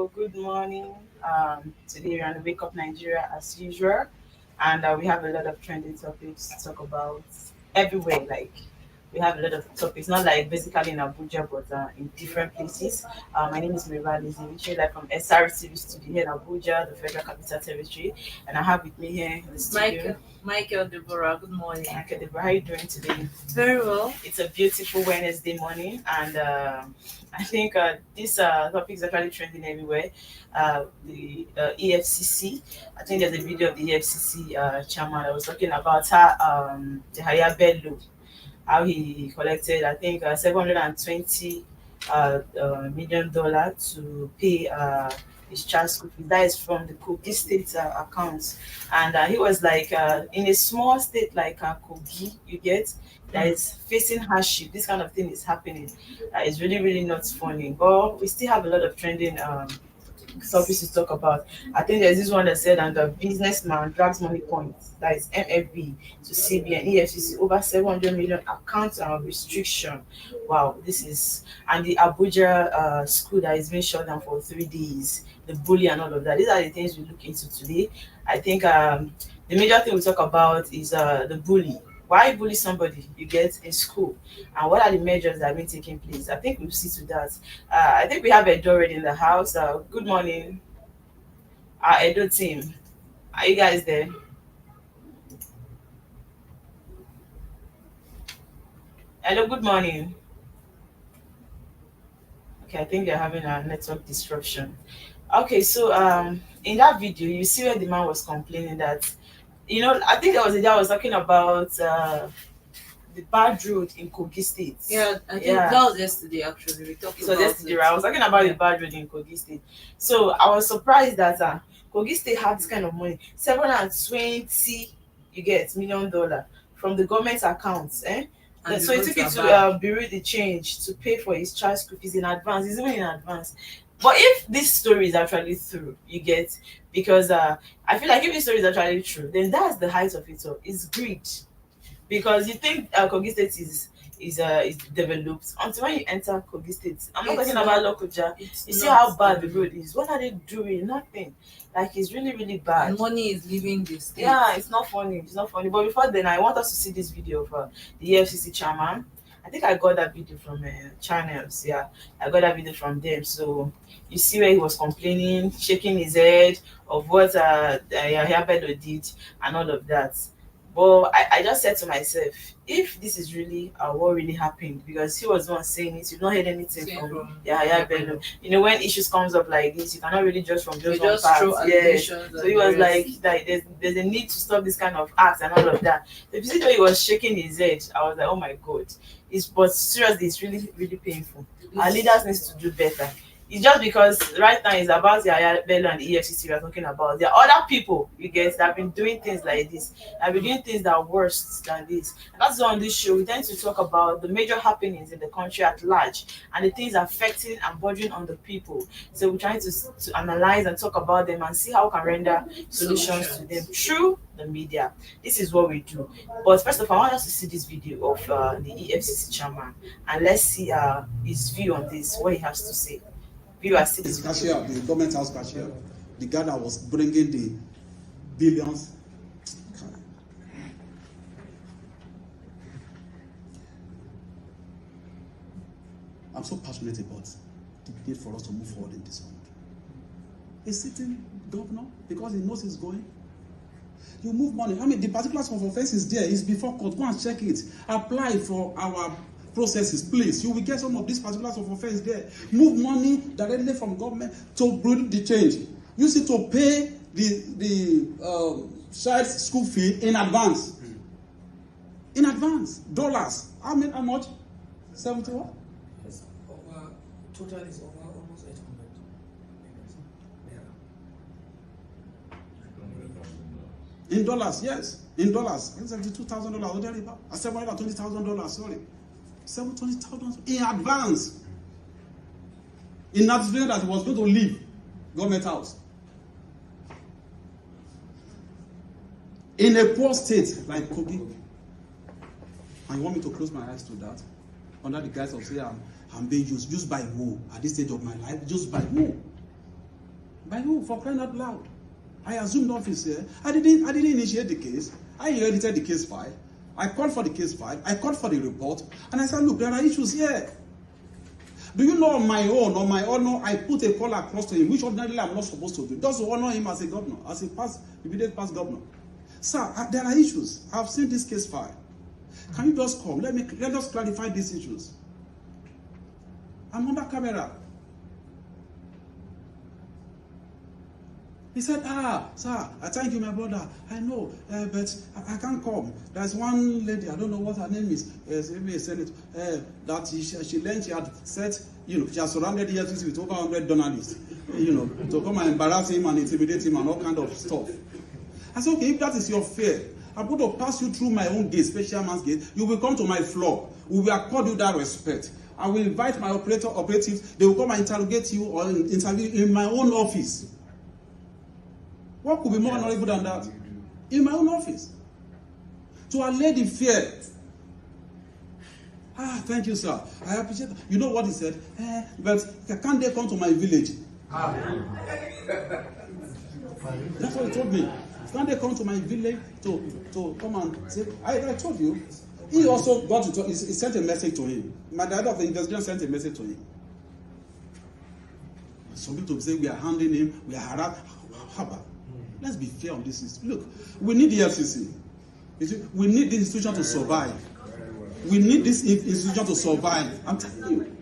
Hello, good morning. Today we're on Wake Up Nigeria as usual, and we have a lot of trending topics to talk about everywhere. Like we have a lot of topics, not like basically in Abuja, but in different places. My name is Mirali Zivichi, like from SRTV studio here in Abuja, the Federal Capital Territory, and I have with me here in the studio. Michael Deborah, good morning. Okay, Deborah, how are you doing today? Very well. It's a beautiful Wednesday morning, and I think this topic is actually trending everywhere. The EFCC. I think there's a video of the EFCC chairman that was talking about how the Haya Bello, how he collected, I think, $720 million to pay his child school fees. That is from the Kogi State account, and he was like, in a small state like Kogi, you get, that is facing hardship. This kind of thing is happening. It's really, really not funny. But we still have a lot of trending topics to talk about. I think there's this one that said, and the businessman drags money points, that is MFB, to CBN, EFCC, over 700 million accounts and restriction. Wow, this is, and the Abuja school that is being shut down for 3 days, the bully and all of that. These are the things we look into today. I think the major thing we talk about is the bully. Why bully somebody you get in school, and what are the measures that have been taking place? I think we'll see to that. I think we have Edo already in the house. Good morning, our Edo team. Are you guys there? Hello, good morning. Okay, I think they're having a network disruption. Okay, so in that video, you see where the man was complaining that, I think there was a guy was talking about the bad road in Kogi State. Yeah, I think that was yesterday actually. We talked So about yesterday, it. right? I was talking about the bad road in Kogi State. So I was surprised that Kogi State had this kind of money, 720, you get, $1 million from the government accounts, eh? And So the he took roads it are to bad. bureau the change to pay for his child school fees in advance. It's even in advance. But if this story is actually true, you get, because I feel like if this story is actually true, then that's the height of it all. It's greed, because you think Kogi State is developed until when you enter Kogi State. I'm not It's talking about not- Lokoja. It's You see not how bad the developed. road is. What are they doing? Nothing. Like, it's really, really bad. And money is leaving the state. Yeah, it's not funny. It's not funny. But before then, I want us to see this video of the EFCC chairman. I think I got that video from channels. Yeah, I got that video from them. So you see where he was complaining, shaking his head of what Yahya Bello did and all of that. But I just said to myself, if this is really what really happened, because he was the one saying it, you've not heard anything Same from from Yahya Bello. When issues comes up like this, you cannot really judge from They just one just part. throw Yes. allegations. So he was like there's a need to stop this kind of acts and all of that. The visit where he was shaking his head, I was like, oh my god. But seriously, it's really, really painful. Our leaders need to do better. It's just because right now it's about Yahya Bello and the EFCC we're talking about. There are other people, you get, that have been doing things like this. That have been doing things that are worse than this. And that's why on this show we tend to talk about the major happenings in the country at large and the things affecting and bordering on the people. So we're trying to analyze and talk about them and see how we can render solutions to them through the media. This is what we do. But first of all, I want us to see this video of the EFCC chairman, and let's see his view on this, what he has to say. Viewers, see this Cashier, the government house cashier, the guy that was bringing the billions. I'm so passionate about the need for us to move forward in this country. A sitting governor, because he knows he's going, you move money. I mean, the particulars of offense is there. It's before court. Go and check it. Apply for our processes, please. You will get some of these particulars of offense there. Move money directly from government to bring the change. Use it to pay the child's school fee in advance. In advance. Dollars. How much? 70 what? Yes, total is over almost 800. Yeah. In dollars, yes. In dollars. $72,000. $720,000, sorry. $720,000 in advance. In anticipating that he was going to leave government house. In a poor state like Kogi. And you want me to close my eyes to that? Under the guise of saying I'm being used by who? At this stage of my life, used by who? By who? For crying out loud. I assumed office here. I didn't initiate the case. I inherited the case file. I called for the case file. I called for the report. And I said, look, there are issues here. Do you know on my honor, I put a call across to him, which ordinarily I'm not supposed to do. Just to honor him as a governor, as a immediate past governor. Sir, there are issues. I've seen this case file. Can you just come? Let us clarify these issues. I'm under camera. He said, sir, I thank you, my brother. I know, but I can't come. There's one lady, I don't know what her name is, that she learned she had set, she has surrounded the EFCC with over 100 journalists, to come and embarrass him and intimidate him and all kind of stuff. I said, okay, if that is your fear, I'm going to pass you through my own gate, special man's gate. You will come to my floor. We will accord you that respect. I will invite my operatives. They will come and interrogate you or interview in my own office. What could be more honorable than that? In my own office. To allay the fear. Thank you, sir. I appreciate that. You know what he said? But can't they come to my village? That's what he told me. Can't they come to my village to come and say, I told you. He also got to, he sent a message to him. My director of the investigation sent a message to him. Some people say we are handling him, we are harassed. How about? Let's be fair on this issue. Look, we need the FCC. We need this institution to survive. We need this institution to survive. I'm telling you.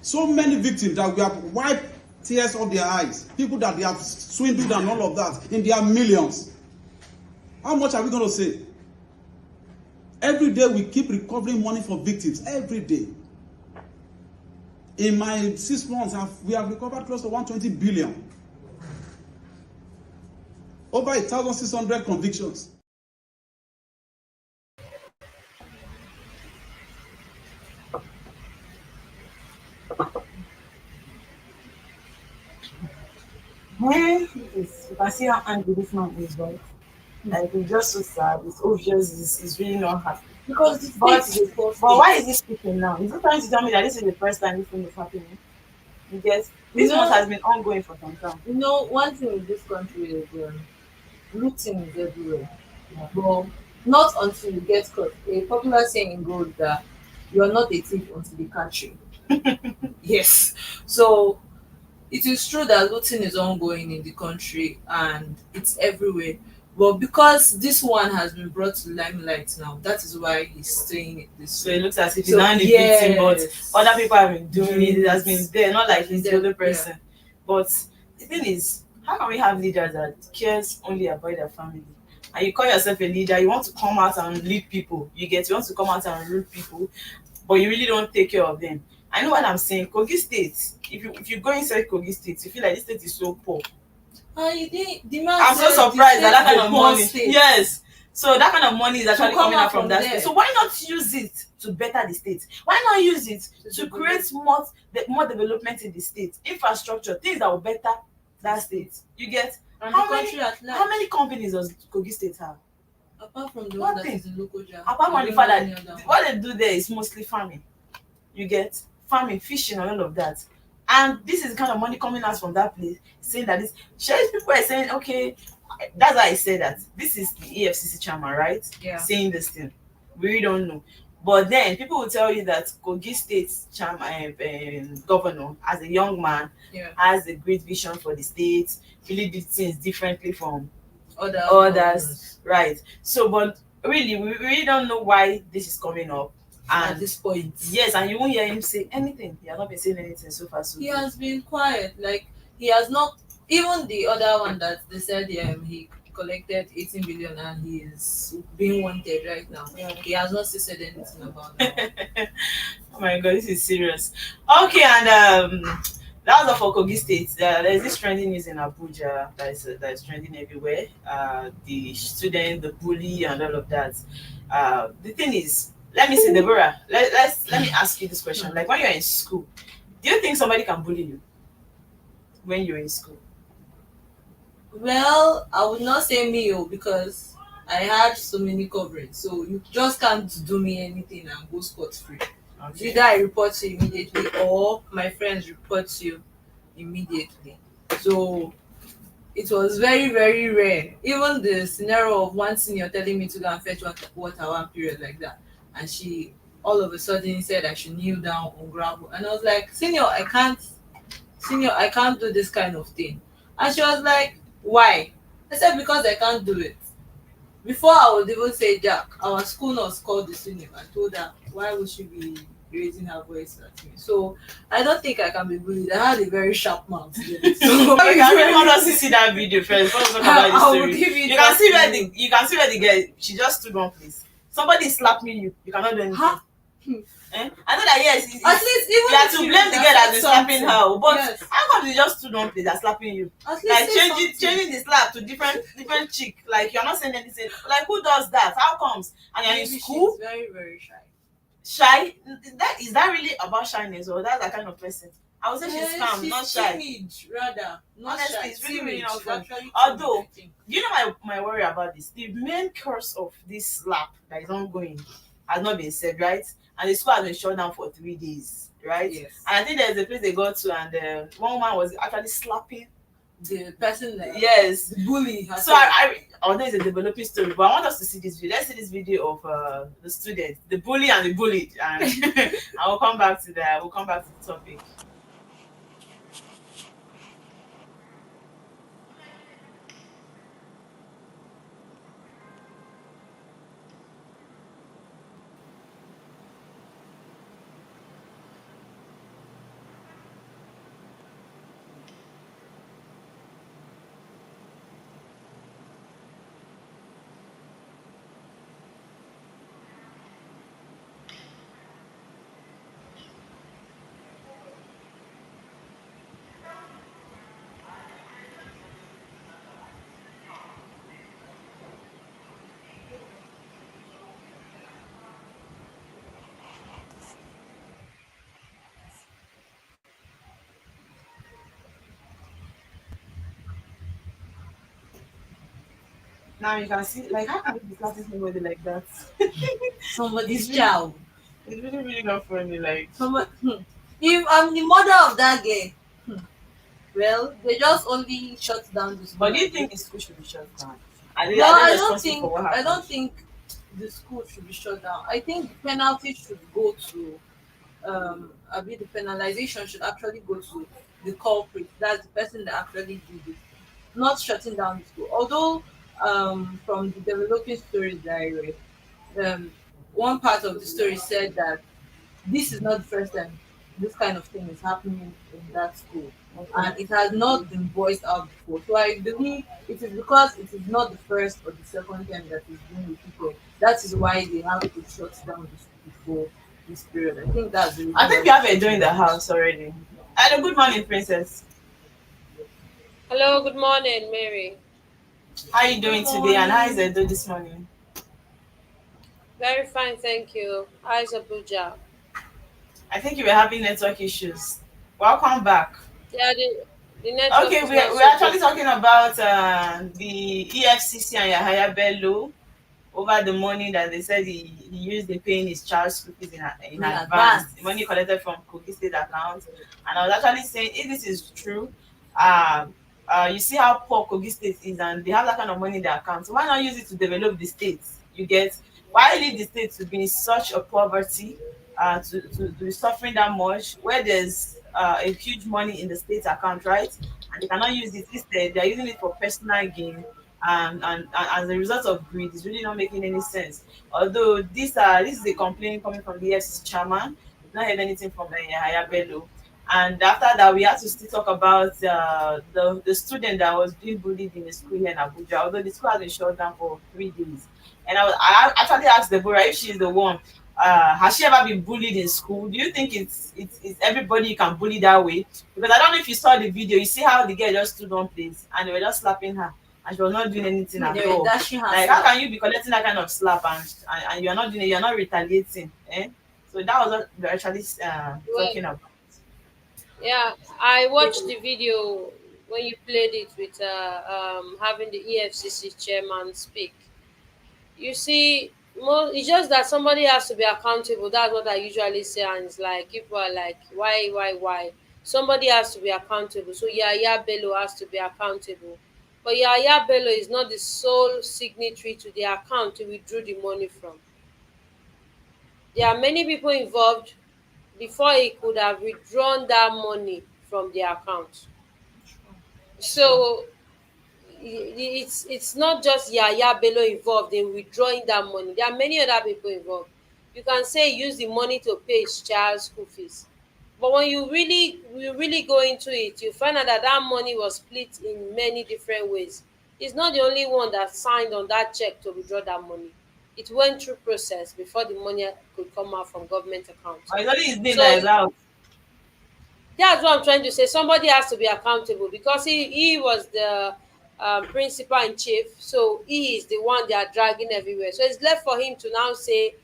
So many victims that we have wiped tears off their eyes. People that they have swindled and all of that in their millions. How much are we going to say? Every day we keep recovering money for victims. Every day. In my 6 months, we have recovered close to 120 billion. Over 1,600 convictions. You can see how angry this man is, right? Like, it's just so sad. It's obvious. He's really not happy. Because the state is a poor But state. why is he speaking now? Is he trying to tell me that this is the first time this thing is happening? Because this one has been ongoing for some time. One thing with this country is looting is everywhere. But not until you get caught. A popular saying goes that you are not a thief until they catch you. Yes. So it is true that looting is ongoing in the country and it's everywhere. But because this one has been brought to limelight now, that is why he's saying it this So way. it looks as if he's not the victim, but other people have been doing it. It has been there, not like he's the other person. Yeah. But the thing is, how can we have leaders that cares only about their family? And you call yourself a leader, you want to come out and lead people. You want to come out and rule people, but you really don't take care of them. I know what I'm saying. Kogi State, if you go inside Kogi State, you feel like this state is so poor. I'm so surprised that kind of money. State. Yes. So that kind of money is actually coming out from that state. So why not use it to better the state? Why not use it to create more development in the state? Infrastructure, things that will better that state. You get? How many companies does Kogi State have? Apart from the one that is in local job. Apart from the fact that what they do there is mostly farming. You get? Farming, fishing, and all of that. And this is the kind of money coming out from that place, saying that people are saying, okay, that's why I say that this is the EFCC chairman, right? Yeah. Saying this thing. We really don't know. But then people will tell you that Kogi State's chairman, governor, as a young man, has a great vision for the state, really did things differently from others. Right. So, but really, we really don't know why this is coming up. And at this point, yes, and you won't hear him say anything. He has not been saying anything so far. He has been quiet. Like, he has not. Even the other one that they said he collected 18 billion and he is being wanted right now. Yeah. He has not said anything about that. Oh my God, this is serious. Okay, and that was all for Kogi State. There's this trending news in Abuja that is trending everywhere. The student, the bully, and all of that. The thing is. Let me say, Deborah, let me ask you this question. Like, when you're in school, do you think somebody can bully you when you're in school? Well, I would not say me, because I had so many coverings. So you just can't do me anything and go scot-free. Okay. Either I report you immediately or my friends report you immediately. So it was very, very rare. Even the scenario of one senior telling me to go and fetch water one period like that, and she all of a sudden said I should kneel down on gravel, and I was like, senior, I can't do this kind of thing. And she was like, why? I said, because I can't do it. Before I would even say Jack, our school nurse called the senior and told her why would she be raising her voice at me. So I don't think I can be bullied. I had a very sharp mouth. So Okay, I want us to see that video first. Before we talk about the I will story. give you You that can see where video. you can see where the girl she just stood one place. Somebody is slapping you. You cannot do anything. Huh? Eh? I know that yes, At least even you have if to you blame the girl that's been slapping something. her, but Yes. how come you just stood one place that's slapping you? At least Like say something. changing the slap to different chick. Like you're not saying anything. Like who does that? How comes? And you're in Maybe school, she's very, very shy. shy. That really about shyness or that's that kind of person? I would say she's calm, She's not shy. timid, rather. Not Honestly, shy. it's really, Timid. really not She's fun. actually Although, timid, I think. you know my worry about this? The main curse of this slap that is ongoing has not been said, right? And the school has been shut down for 3 days, right? Yes. And I think there's a place they got to, and one woman was actually slapping. The person that Yes. the bully herself. So although it's a developing story, but I want us to see this video. Let's see this video of the student, the bully and the bullied, and I will come back to that. We'll come back to the topic. Now you can see, like, how can you be slapping somebody like that? Somebody's It's child. It's really, really not funny. Like, Somebody, if I'm the mother of that girl, well, they just only shut down this. but do you think the school should be shut down? Are No, are I they don't responsible think. for what I happened? don't think the school should be shut down. I think the penalty should go to. I mean, the penalization should actually go to the culprit. That's the person that actually did it, not shutting down the school. Although, from the developing stories that I read, one part of the story said that this is not the first time this kind of thing is happening in that school, and it has not been voiced out before. So I believe it is because it is not the first or the second time that is being repeated. That is why they have to shut down the school for this period. I think that's the reason I think we why- have a door in the house already. Hello, good morning, princess. Hello, good morning, Mary. How are you doing today? And how is Edo this morning? Very fine, thank you. How's Abuja? I think you were having network issues. Welcome back. Yeah, the network Okay, is we're, not we're so actually good. talking about the EFCC and Yahaya Bello over the money that they said he used in paying his child's school fees in advance. The money collected from Kogi State account. And I was actually saying, if this is true, uh, you see how poor Kogi State is, and they have that kind of money in their account. So why not use it to develop the state? You get why leave the state to be in such a poverty, to be suffering that much, where there's a huge money in the state account, right? And they cannot use it. Instead, they're using it for personal gain, and as a result of greed, it's really not making any sense. Although this is a complaint coming from the EFCC chairman. We've not heard anything from Yahaya Bello. And after that, we had to still talk about the student that was being bullied in the school here in Abuja. Although the school has been shut down for 3 days, and I actually asked Deborah if she's the one. Has she ever been bullied in school? Do you think it's everybody you can bully that way? Because I don't know if you saw the video. You see how the girl just stood on place and they were just slapping her, and she was not doing anything at They were all. dashing her Like, how slap. can you be collecting that kind of slap and you're not doing it? You're not retaliating, eh? So that was what we're actually Well, talking about. yeah, I watched the video when you played it with having the EFCC chairman speak. You see, it's just that somebody has to be accountable. That's what I usually say, and it's like people are like, why? somebody has to be accountable. So Yaya Bello has to be accountable. But Yaya Bello is not the sole signatory to the account he withdrew the money from. There are many people involved before he could have withdrawn that money from the account. So it's not just Yaya Bello involved in withdrawing that money. There are many other people involved. You can say use the money to pay his child's school fees, but when you really go into it, you find out that that money was split in many different ways. He's not the only one that signed on that check to withdraw that money. It went through process before the money could come out from government accounts. Or it's only his name that So is out. that's what I'm trying to say. Somebody has to be accountable because he was the principal in chief, so he is the one they are dragging everywhere. So it's left for him to now say,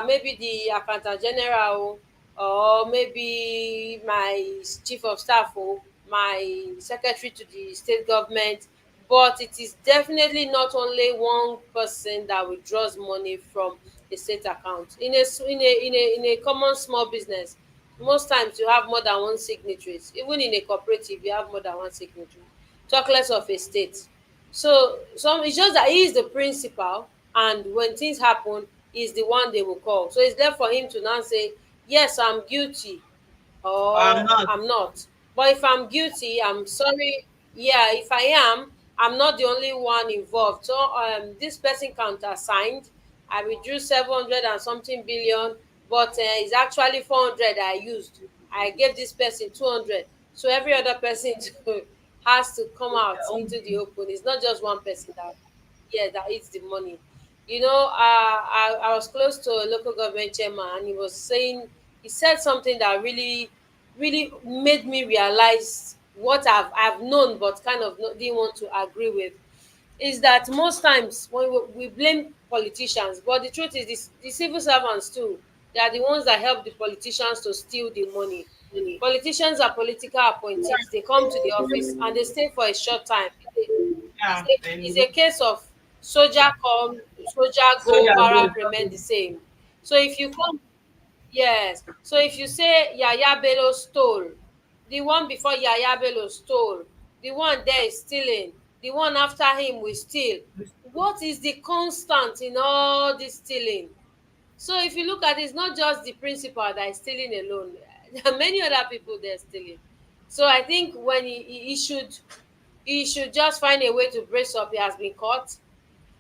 maybe the accountant general, or maybe my chief of staff, or my secretary to the state government. But it is definitely not only one person that withdraws money from a state account. In a common small business, most times you have more than one signatories. Even in a cooperative, you have more than one signatory. Talk less of a state. So it's just that he is the principal, and when things happen, he's the one they will call. So it's left for him to now say, yes, I'm guilty, Or I'm or not. I'm not. But if I'm guilty, I'm sorry. Yeah, if I am, I'm not the only one involved. So this person countersigned. I withdrew 700 and something billion, but it's actually 400 I used. I gave this person 200. So every other person has to come out into the open. It's not just one person that, yeah, that eats the money. I was close to a local government chairman, and he said something that really made me realize what I've known, but kind of didn't want to agree with, is that most times when we blame politicians, but the truth is this, the civil servants too, they are the ones that help the politicians to steal the money. Politicians are political appointees. They come to the office and they stay for a short time. Yeah. It's a case of soldier come, soldier go, Soldier barrack go. remain the same. So if you come, yes. So if you say Yaya Bello stole, the one before Yaya Bello stole, the one there is stealing, the one after him will steal. What is the constant in all this stealing? So if you look at it, it's not just the principal that is stealing alone. There are many other people there stealing. So I think when he should just find a way to brace up. He has been caught,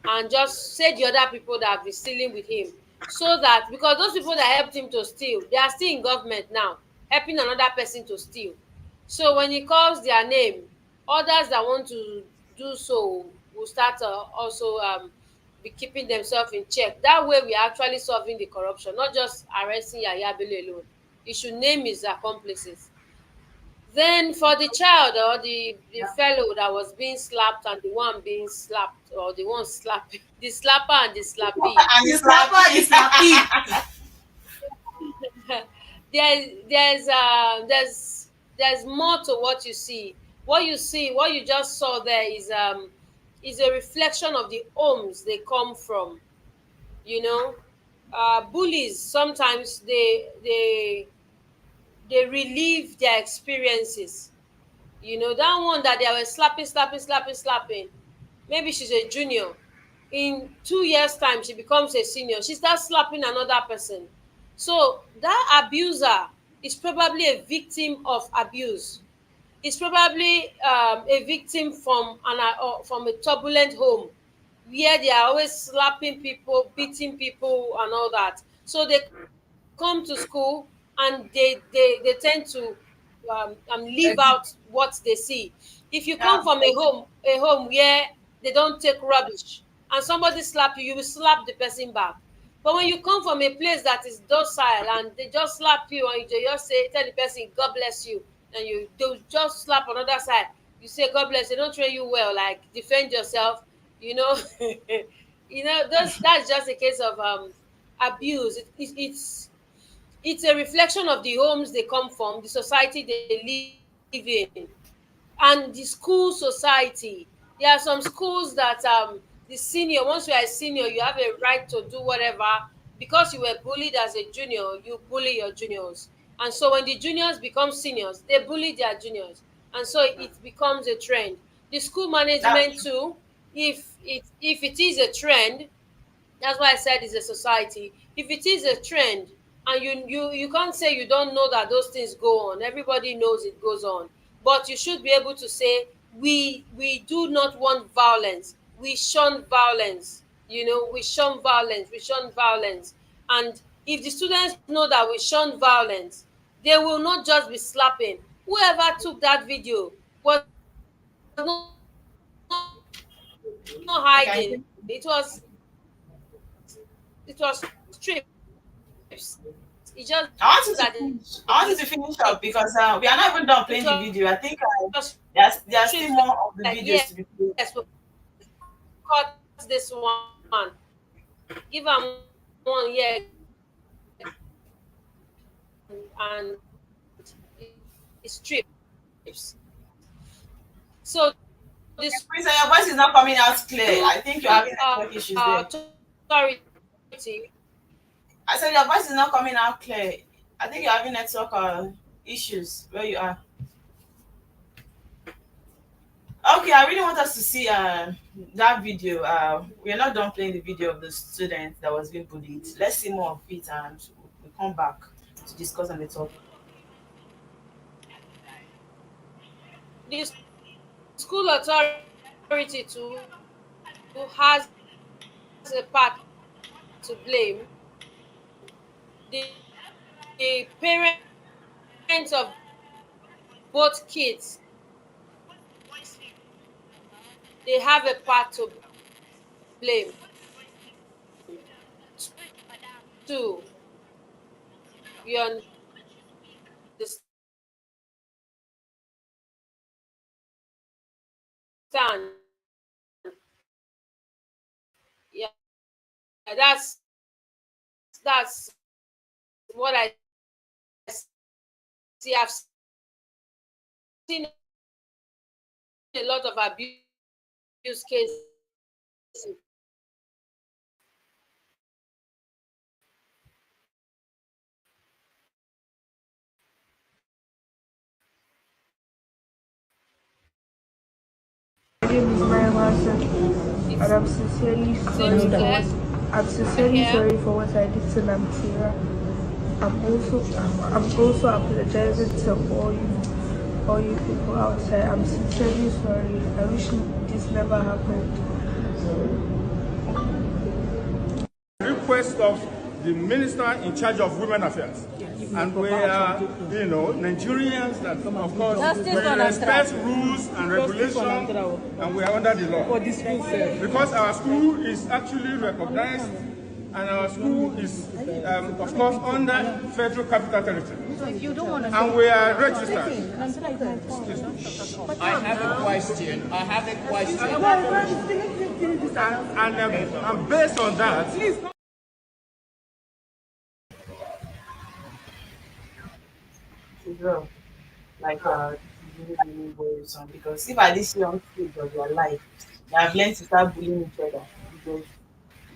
and just say the other people that have been stealing with him, so that, because those people that helped him to steal, they are still in government now, helping another person to steal. So when he calls their name, others that want to do so will start also be keeping themselves in check. That way we are actually solving the corruption, not just arresting Yaya Bello alone. He should name his accomplices. Then for the child, or the fellow that was being slapped and the one being slapped, or the one slapping, the slapper and the slappee, And The it's slapper like is happy. there's more to what you see. What you just saw there is a reflection of the homes they come from. You know, bullies sometimes they relieve their experiences. That one that they were slapping, maybe she's a junior. In 2 years time she becomes a senior, she starts slapping another person. So that abuser is probably a victim of abuse. Is probably a victim from a turbulent home, where they are always slapping people, beating people, and all that. So they come to school, and they tend to live out what they see. If you come yeah. from a home where they don't take rubbish, and somebody slap you, you will slap the person back. But when you come from a place that is docile, and they just slap you, and you just tell the person God bless you, and they'll just slap another side, you say God bless. They don't train you well, like defend yourself, you know. That's just a case of abuse. It's a reflection of the homes they come from, the society they live in, and the school society. There are some schools that the senior, once you are a senior, you have a right to do whatever. Because you were bullied as a junior, you bully your juniors. And so when the juniors become seniors, they bully their juniors. And so it becomes a trend. The school management too, if it is a trend, that's why I said it's a society. If it is a trend, and you can't say you don't know that those things go on. Everybody knows it goes on. But you should be able to say, we do not want violence. We shun violence. We shun violence. We shun violence. And if the students know that we shun violence, they will not just be slapping. Whoever took that video was not hiding. Okay. It was strips. It just I want you that to finish. I want you to finish up because we are not even done playing the video. I think there's still more of the videos to be played. yes, we'll cut this one. Give them one year and it strips. So this Prince, your voice is not coming out clear. I think you're having network issues there. sorry. I said your voice is not coming out clear. I think you're having network issues where you are. Okay, I really want us to see that video. We are not done playing the video of the student that was being bullied. Let's see more of it and we'll come back to discuss on the topic. The school authority too, who has a part to blame. The parents of both kids, they have a part to blame too. You understand? Yeah, that's what I see. I've seen a lot of abuse cases. My name is Maya Hassan, and I'm sincerely sorry for what I did to Namtira. I'm also apologizing to all you people outside. I'm sincerely sorry. I wish this never happened. Request of the minister in charge of women affairs. And we are, Nigerians that, of course, we respect rules and regulations, and we are under the law. Because our school is actually recognized, and our school is, of course, under Federal Capital Territory. And we are registered. I have a question. And based on that, Well, like really worrisome because if at this young stage of your life you have learned to start bullying each other because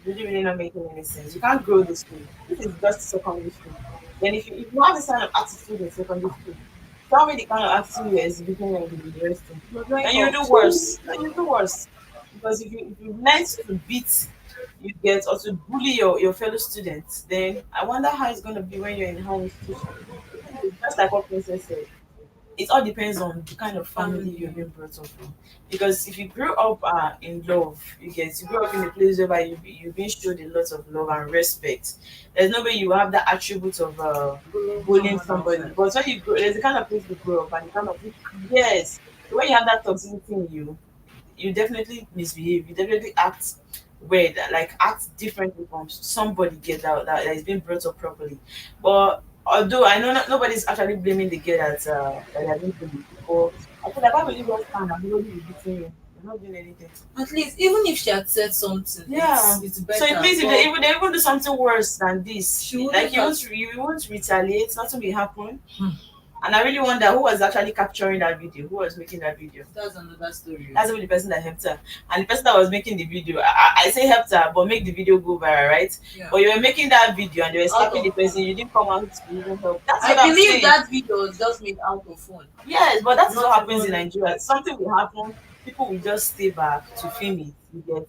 it's really not making any sense. You can't grow this way. This is just secondary school. Then if you have this kind of attitude in secondary school, tell me the kind of attitude you're exhibiting in the university. And you do worse. Because if you learn to beat you get or to bully your fellow students, then I wonder how it's gonna be when you're in high institution. Just like what Princess said, it all depends on the kind of family you've been brought up from. Because if you grew up in love, you grew up in a place where you've been showed a lot of love and respect. There's no way you have that attribute of bullying somebody. But when you grow, there's the kind of place you grow up and the kind of yes, when you have that toxicity in you definitely misbehave. You definitely act weird, like act differently from somebody that is being brought up properly. But although I know nobody's actually blaming the girl that they're being bullied, but I feel like why will you just stand and nobody will be beating you? You're not doing anything. At least, even if she had said something, Yeah. it's better. So it means if they even do something worse than this, She wouldn't like you won't retaliate, nothing will happen. And I really wonder who was actually capturing that video, who was making that video. That's another story. That's only the person that helped her. And the person that was making the video, I say helped her, but make the video go viral, right? Yeah. But you were making that video and you were slapping the person, you didn't come out to even help. That's what I I'm believe saying. that video was just made out of fun. Yes, but that's Not what happens in even- Nigeria. Something will happen, people will just stay back to film it. You get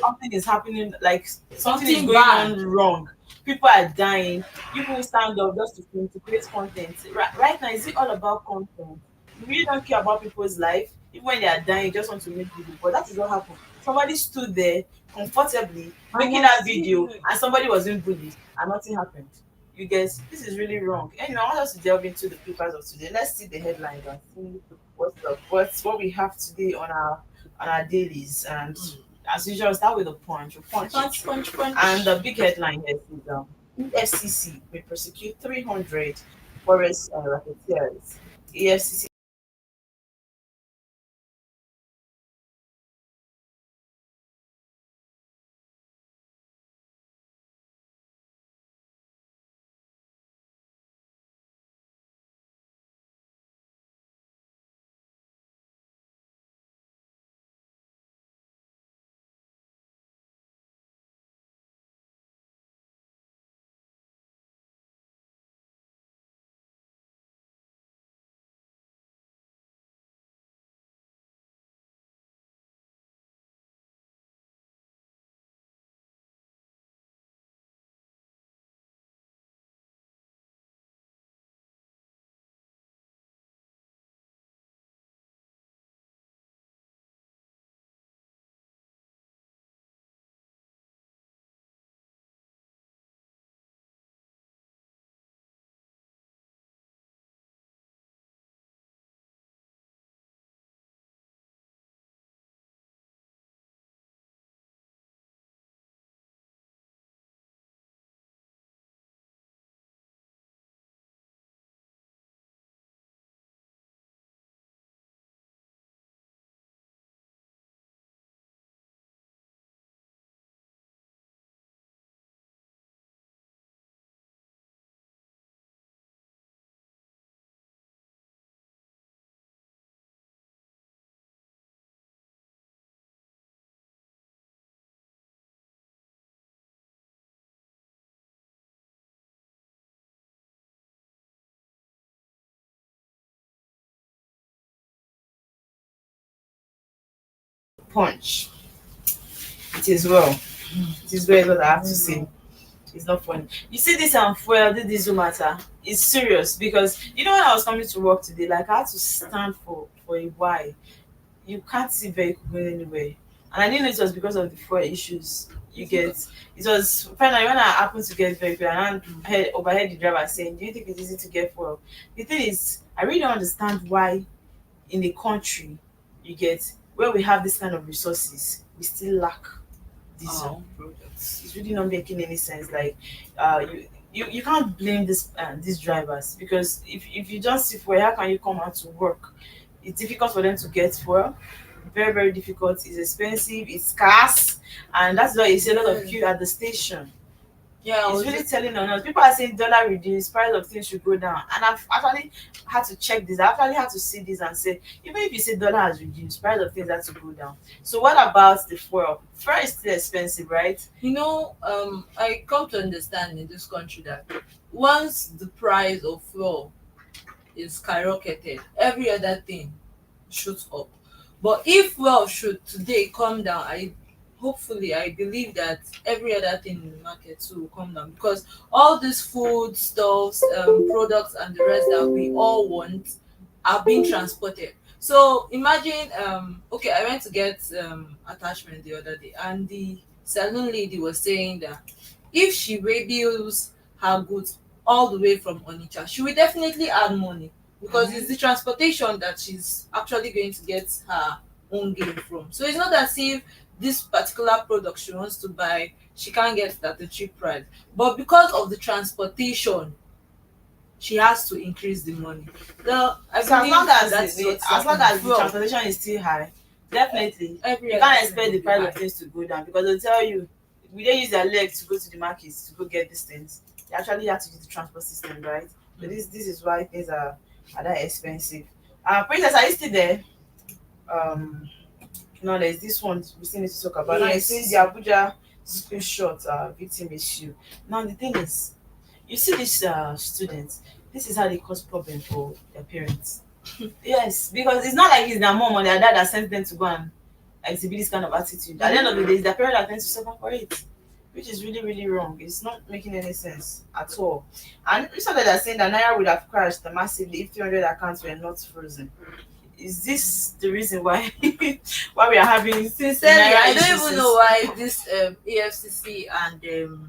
something is happening, like something is Something going bad. on wrong. People are dying. People will stand up just to film, to create content. Right now, is it all about content? You really don't care about people's life. Even when they are dying, you just want to make video. But that is what happened. Somebody stood there comfortably making that video, and somebody was being bullied, and nothing happened. You guys, this is really wrong. Anyway, I want us to delve into the papers of today. Let's see the headlines and see what we have today on our dailies. And as usual, start with the punch. Punch. And the big headline here is EFCC may prosecute 300 forest racketeers. EFCC. Punch. It is well. It is well, is what I have to say. It's not funny. You see this fuel, this diesel matter is serious because you know when I was coming to work today, like I had to stand for a while. You can't see vehicle going anywhere. And I didn't know it was because of the fuel issues. You get it was finally when I happened to get vehicle and I overheard the driver saying, do you think it's easy to get fuel? The thing is, I really don't understand why in a country you get where we have this kind of resources, we still lack diesel products. It's really not making any sense. Like you can't blame these drivers because if you just see fuel, how can you come out to work? It's difficult for them to get fuel. Very, very difficult. It's expensive, it's scarce, and that's why you see a lot of queue at the station. Yeah, It's really telling on us. People are saying dollar reduce, price of things should go down. And I've actually had to check this. I actually had to see this and say, even if you say dollar has reduced, price of things has to go down. So what about the fuel? Fuel is still expensive, right? You know, I come to understand in this country that once the price of fuel is skyrocketed, every other thing shoots up. But if fuel should today come down, I believe that every other thing in the market too will come down because all these food stuffs, products and the rest that we all want are being transported. So imagine, okay, I went to get attachment the other day, and the salon lady was saying that if she reviews her goods all the way from Onitsha, she will definitely add money because it's the transportation that she's actually going to get her own gain from. So it's not as if this particular product she wants to buy, she can't get it at a cheap price. But because of the transportation, she has to increase the money. So as long as the transportation is still high, definitely you can't expect the price of things to go down because they'll tell you we don't use their legs to go to the markets to go get these things. They actually have to use the transport system, right? So this is why things are are that expensive. Princess, are you still there? Now there's this one we still need to talk about. Now it Yes. says the Abuja screenshot victim issue. Now the thing is, you see these students, this is how they cause problem for their parents. Yes, because it's not like it's their mom or their dad that sent them to go and exhibit this kind of attitude. At the end of the day, it's their parent that tends to suffer for it, which is really, really wrong. It's not making any sense at all. And recently they're saying that Naira would have crashed massively if 300 accounts were not frozen. Is this the reason why why we are having Sincerely, Naira I don't issues even know why this EFCC and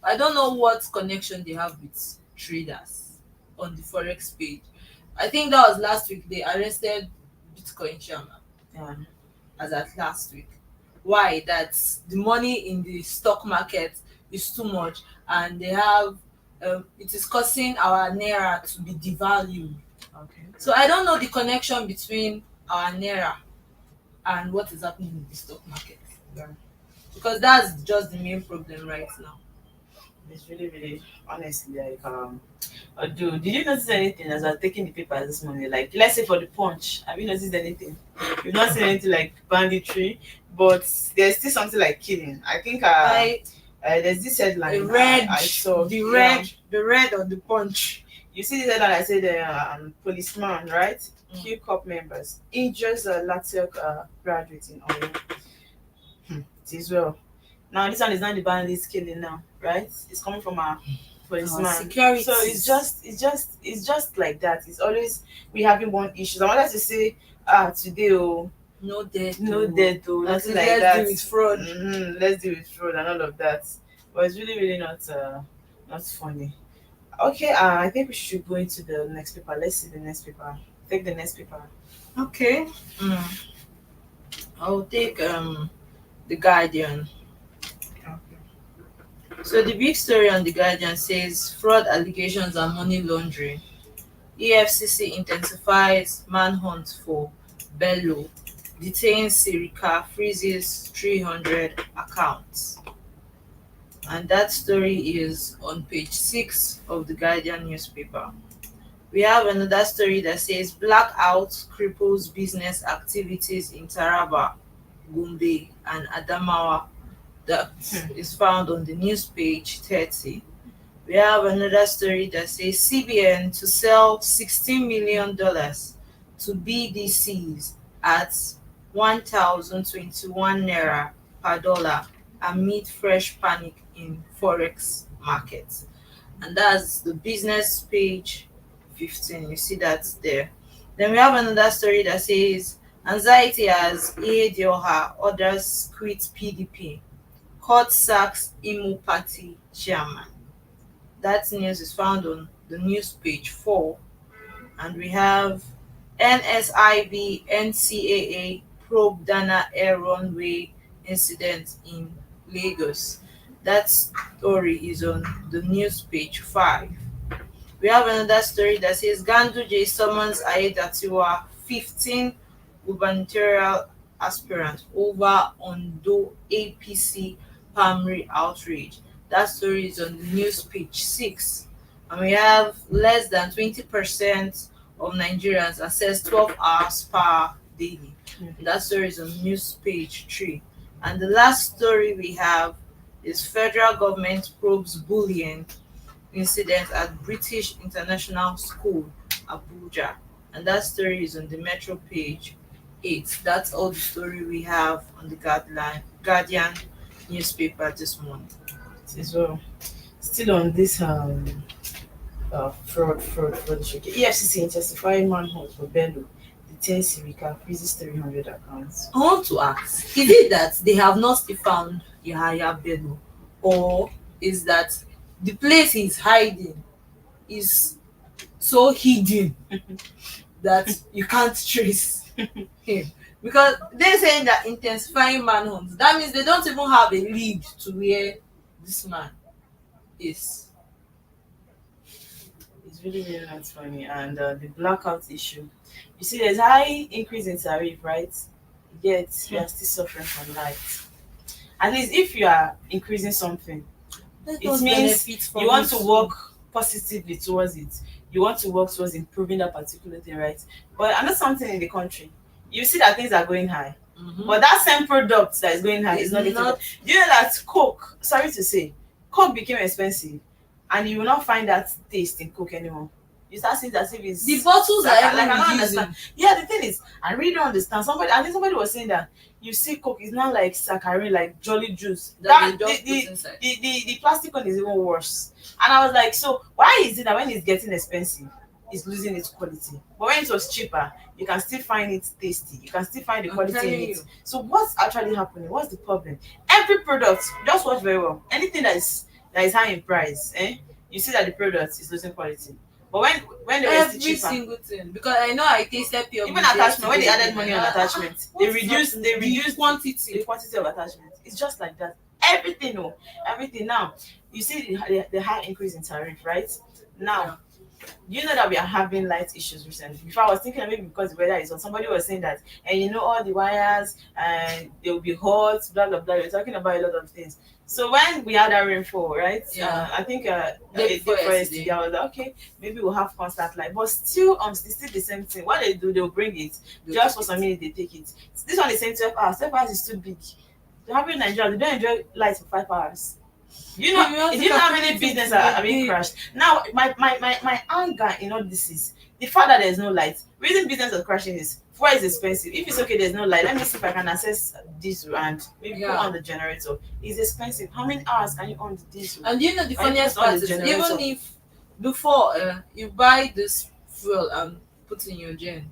I don't know what connection they have with traders on the forex page. I think that was last week they arrested Bitcoin chairman Yeah. as at last week. Why? That the money in the stock market is too much and they have it is causing our naira to be devalued. Okay. So I don't know the connection between our naira and what is happening in the stock market. Yeah. Because that's just the main problem right now. It's really, really honestly like dude, did you notice anything as I was taking the papers this morning? Like let's say for the punch, have you noticed anything? You've not seen anything like banditry, but there's still something like killing. I think there's this headline The red, I saw the yeah. red on the punch. You see this headline I said policeman, right? Q Corp members injures a LATEC graduate in Oyo. It is well. Now this one is not the bandits killing now, right? It's coming from a policeman. Security. So it's just like that. It's always we having one issue. I wanted to say today No debt. no debt nothing like let's that. deal with fraud. Let's deal with fraud and all of that. But it's really, really not funny. Okay, I think we should go into the next paper. Let's see the next paper. Take the next paper. Okay. I'll take the Guardian. So the big story on the Guardian says fraud allegations and money laundering. EFCC intensifies manhunt for Bello. Detains Sirika, freezes 300 accounts. And that story is on page 6 of the Guardian newspaper. We have another story that says blackout cripples business activities in Taraba, Gombe, and Adamawa. That is found on the news page 30. We have another story that says CBN to sell $16 million to BDCs at 1,021 naira per dollar amid fresh panic in forex markets. And that's the business page 15. You see that there. Then we have another story that says anxiety as Ihedioha orders quit PDP. Court sacks Imo Party chairman. That news is found on the news page 4. And we have NSIB NCAA probe Dana Air runway incident in Lagos. That story is on the news page 5. We have another story that says Ganduje summons Aiyedatiwa, 15 gubernatorial aspirants over Ondo APC primary outrage. That story is on the news page 6. And we have less than 20% of Nigerians access 12 hours per daily. That story is on news page 3. And the last story we have is federal government probes bullying incident at British International School, Abuja. And that story is on the Metro page 8. That's all the story we have on the Guardian newspaper this morning. As well. Still on this fraud issue. EFCC intensifying manhunt for Bello. Detains Sirika, freezes 300 accounts. I want to ask, is it that they have not still found Yahaya Bello, or is that the place he's hiding is so hidden that you can't trace him? Because they're saying that intensifying manhunt, that means they don't even have a lead to where this man is. It's really, really not funny. And the blackout issue. You see, there's high increase in tariff, right? Yet we are still suffering from light. At least if you are increasing something, Let it us means benefit from you want it. to work positively towards it. You want to work towards improving that particular thing, right? But another something in the country, you see that things are going high. But that same product that is going high is not getting. Do you know that Coke, sorry to say, Coke became expensive and you will not find that taste in Coke anymore. You start seeing as if it's The bottles like, are like I don't even understand. reducing. Yeah, the thing is, I really don't understand. I think somebody was saying that you see Coke is not like saccharin, like Jolly Juice. That they just put inside. The plastic one is even worse. And I was like, so why is it that when it's getting expensive, it's losing its quality? But when it was cheaper, you can still find it tasty. You can still find the I'm quality in telling it. you. So what's actually happening? What's the problem? Every product, just watch very well. Anything that is high in price, you see that the product is losing quality. But when they were still Every cheaper, single thing, because I know I tasted pure even milk attachment, when they yesterday. added money on attachment, What they is reduced the quantity. the quantity of attachment. It's just like that. Everything, everything. Now you see the high increase in tariff, right? Now, do you know that we are having light issues recently? Before I was thinking maybe because the weather is on. Somebody was saying that, and all the wires and they will be hot, blah blah blah. We're talking about a lot of things. So when we had that rainfall, right? Yeah. I think Day day before before yesterday. yesterday, I was like, okay, maybe we'll have constant light, but still, it's still the same thing. What they do, they'll bring it just for some minutes. They take it. This one is saying 12 hours. 12 hours is too big. They have in Nigeria, they don't enjoy light for 5 hours. You know how many businesses are being crashed. Now, my anger in all this is the fact that there's no light. Reason business is crashing is fuel is expensive. If it's okay, there's no light. Let me see if I can access diesel and maybe put on the generator. It's expensive. How many hours can you on the diesel? And you know the Why you funniest put on part the is generator? even if before you buy this fuel and put in your gen,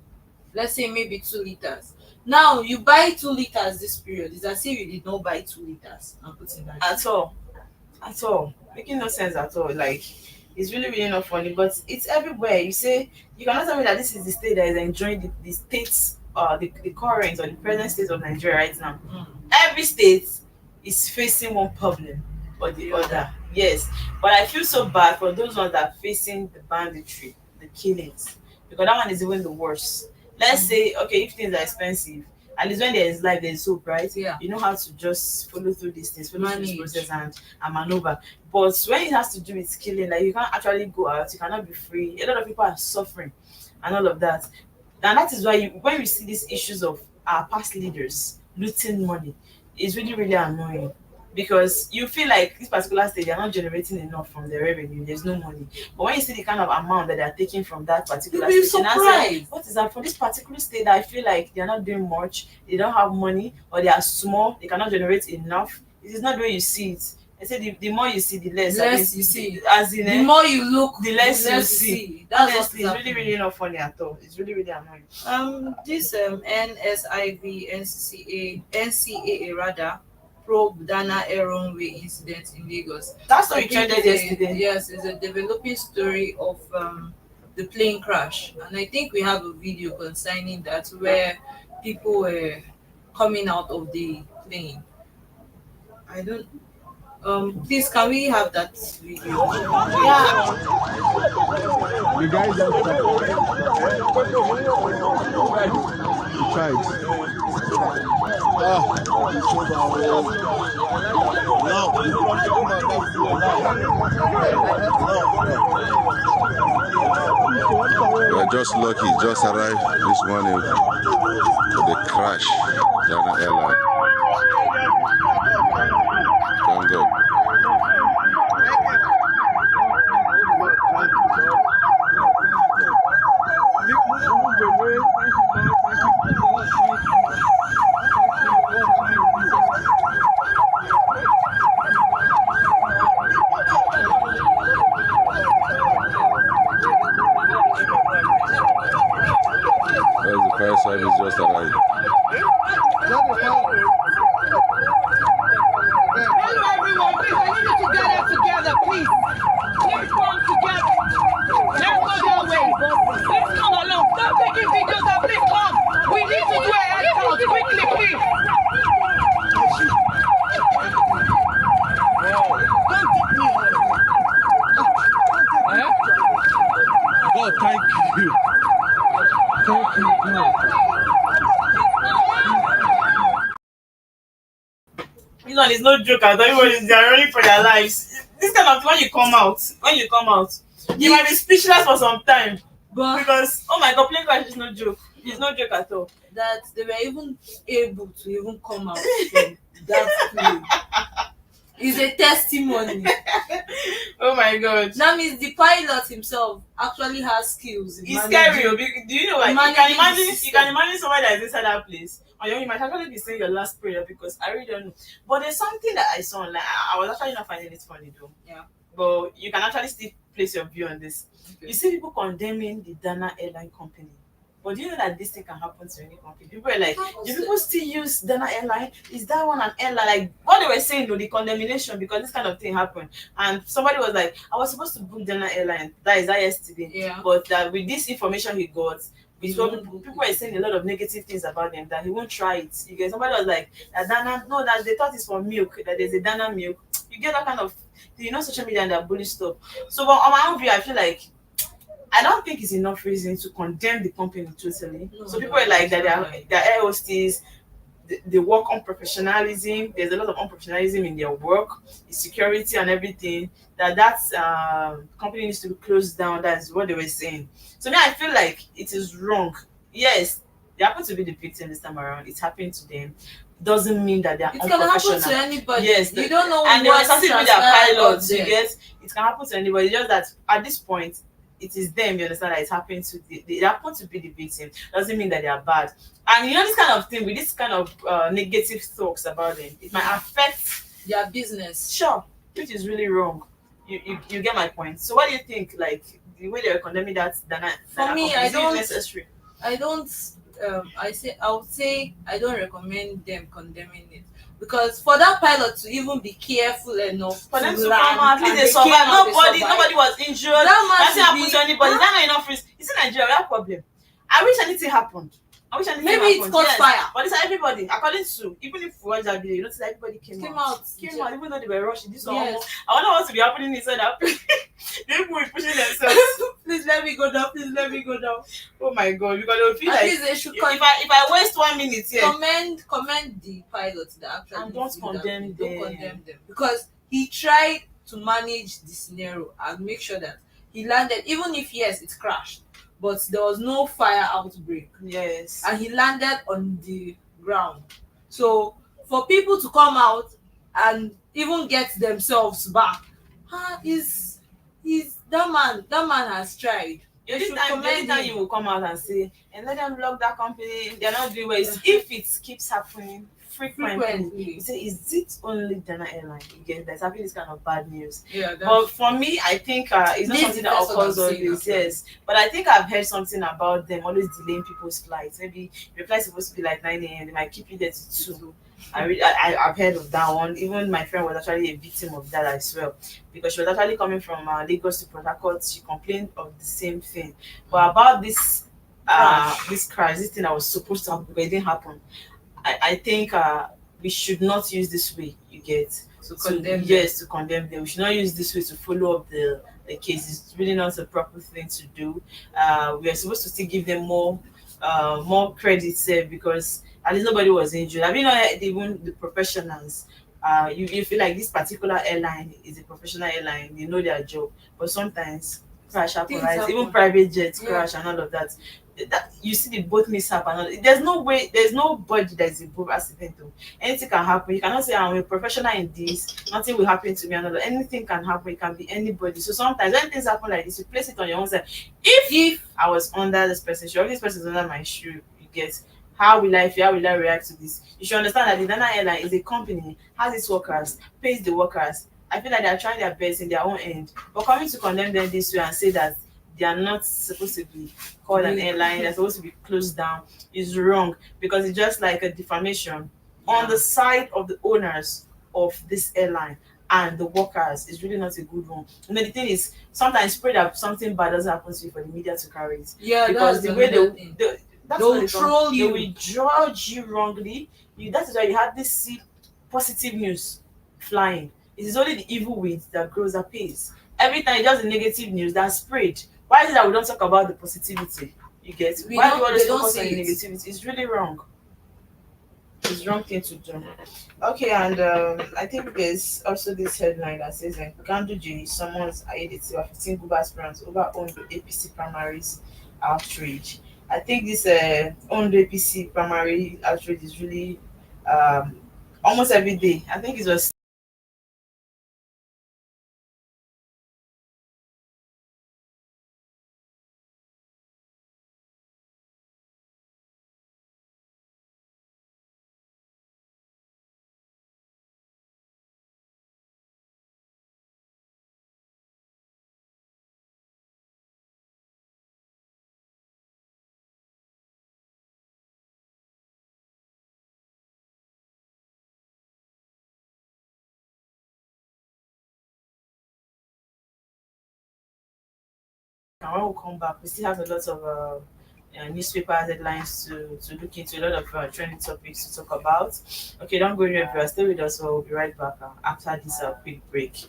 let's say maybe 2 liters. Now you buy 2 liters this period. It's as if you did not buy 2 liters and put in that. At all, making no sense at all. Like, it's really not funny, but it's everywhere. You say you cannot tell me that this is the state that is enjoying the states the current or the present state of Nigeria right now. Every state is facing one problem or the other. Yes, but I feel so bad for those ones that are facing the banditry, the killings, because that one is even the worst. Let's say, okay, if things are expensive, at least when there is life, there is hope, right? Yeah. You know how to just follow through these things, follow through this Manage. process and maneuver. But when it has to do with killing, like, you can't actually go out, you cannot be free. A lot of people are suffering and all of that. And that is why when we see these issues of our past leaders looting money, it's really annoying. Because you feel like this particular state, they're not generating enough from their revenue, there's no money. But when you see the kind of amount that they're taking from that particular You'll be state, you now say, surprised. what is that for this particular state that I feel like they're not doing much, they don't have money, or they are small, they cannot generate enough. It is not the way you see it. I say the more you see, the less You see. As in, The more you look, the less you see. That's Honestly, what's it's really not funny at all. It's really annoying. This NSIV NCAA rather probe Dana Airway incident in Lagos. That's what I we think trended it's yesterday. Yes, it's a developing story of the plane crash, and I think we have a video concerning that where people were coming out of the plane. I don't. Please, can we have that video? Yeah. The guy just tried. We are just lucky, just arrived this morning for the crash, Dana Airline. Thank God. There's the fire service just arrived. Everyone, please, I need you to gather together, please. Please come together. Let's go that way. Please come along. Stop taking videos and please come. We need to do a head count quickly, please. Oh, thank you. Thank you. This one is no joke at all. Everybody is running for their lives. This kind of when you come out, You might be speechless for some time But because oh my god, plane crash is no joke. It's no joke at all. that they were even able to even come out from that plane is a testimony. Oh my god. That means the pilot himself actually has skills in It's managing. scary. Do you know what? You can imagine somebody that is inside that place. Or you might actually be saying your last prayer because I really don't know. But there's something that I saw online. I was actually not finding it funny though. Yeah. But you can actually still place your view on this. Okay. You see people condemning the Dana Airline company. But do you know that this thing can happen to any company? People are like, do people still use Dana Airline? Is that one an airline? Like what they were saying, though, the condemnation because this kind of thing happened. And somebody was like, I was supposed to book Dana Airline. That is that yesterday. Yeah. But with this information he got, people are saying a lot of negative things about them that he won't try it. You get somebody was like, Dana, no, that they thought it's for milk, that there's a Dana milk. You get that kind of, social media and that bully stuff. So, but on my own view, I feel like I don't think it's enough reason to condemn the company totally. So people are like that they're air hostess, they work on professionalism. There's a lot of unprofessionalism in their work, the security and everything. That company needs to be closed down. That's what they were saying. So now I feel like it is wrong. Yes, they happen to be the victim this time around. It's happened to them. Doesn't mean that they are It can unprofessional. happen to anybody. Yes, you don't know and there was what something with their transpired pilots. out You there. get it can happen to anybody. Just that at this point, it is them. You understand that it's happening to they happen to be the victim. Doesn't mean that they are bad. And this kind of thing with this kind of negative talks about them, it might affect Their business. sure, which is really wrong. You get my point. So what do you think? Like the way they are condemning that, For me, company, I is it don't- necessary. I don't. I would say I don't recommend them condemning it because for that pilot to even be careful enough For them to land come out, at least and they came survive. out, they Nobody survived. was injured. That man Nothing should happened be- to anybody. Is that not enough risk? It's in Nigeria, we have problem. I wish anything happened. Maybe it caught fire. But it's everybody, according to, even if we watch that video, you notice that everybody came out, even though they were rushing. This one, Yes. I wonder what's to be happening inside that place. The people were pushing themselves. Please let me go down. Please let me go down. Oh my god, because they'll feel At like least they should if I waste 1 minute here, commend the pilots that actually and don't did that. condemn Don't them. condemn them because he tried to manage the scenario and make sure that he landed, even if yes, it crashed, but there was no fire outbreak. Yes. And he landed on the ground. So for people to come out and even get themselves back, is that man has tried. The should only commend time him. you will come out and say, and let them block that company, they're not doing well. Is if it keeps happening frequently. You say, is it only Dana Airline again that's having this kind of bad news? Yeah, But for me, I think it's not This something is that that's what occurs I'm saying, always, actually. yes. But I think I've heard something about them always delaying people's flights. Maybe your flight's supposed to be like 9 a.m., they might keep you there to 2. I've heard of that one. Even my friend was actually a victim of that as well, because she was actually coming from Lagos to Port Harcourt. She complained of the same thing. But about this crash, this thing that was supposed to happen, but it didn't happen. I think we should not use this way. You get To condemn them. yes, to condemn them. We should not use this way to follow up the case. It's really not a proper thing to do. We are supposed to still give them more credit there because at least nobody was injured. I mean, not even the professionals. You feel like this particular airline is a professional airline. They know their job, but sometimes crash happen, Things right? happen. Even private jets Yeah. crash and all of that. That you see the boat mishap and all. There's nobody that is above accident. Though. Anything can happen. You cannot say I'm a professional in this. Nothing will happen to me. And all that. Anything can happen. It can be anybody. So sometimes when things happen like this, you place it on your own side. If I was under this person, sure, this person is under my shoe. You get. How will I feel? How will I react to this? You should understand that the Dana Airline is a company, has its workers, pays the workers. I feel like they're trying their best in their own end. But coming to condemn them this way and say that they are not supposed to be called an airline, they're supposed to be closed down, is wrong because it's just like a defamation on the side of the owners of this airline and the workers. Is really not a good one. The thing is, sometimes pray that something bad doesn't happen to you for the media to carry it. Yeah, Because that's the way another thing. They'll troll they you. will judge you wrongly. That is why you have this positive news flying. It is only the evil weed that grows apace. Every time it's just the negative news that's spread. Why is it that we don't talk about the positivity? You get? Why do we always they don't focus on see the it. negativity? It's really wrong. It's the wrong thing to do. Okay, and I think there's also this headline that says Ganduje summons Ayediti of 15 Guba aspirants over Ondo APC primaries outrage. I think this Ondo APC primary outrage is really almost every day. I think it was and when we come back, we still have a lot of newspaper headlines to look into, a lot of trending topics to talk about. Okay, don't go anywhere. Stay with us. We'll be right back after this quick break.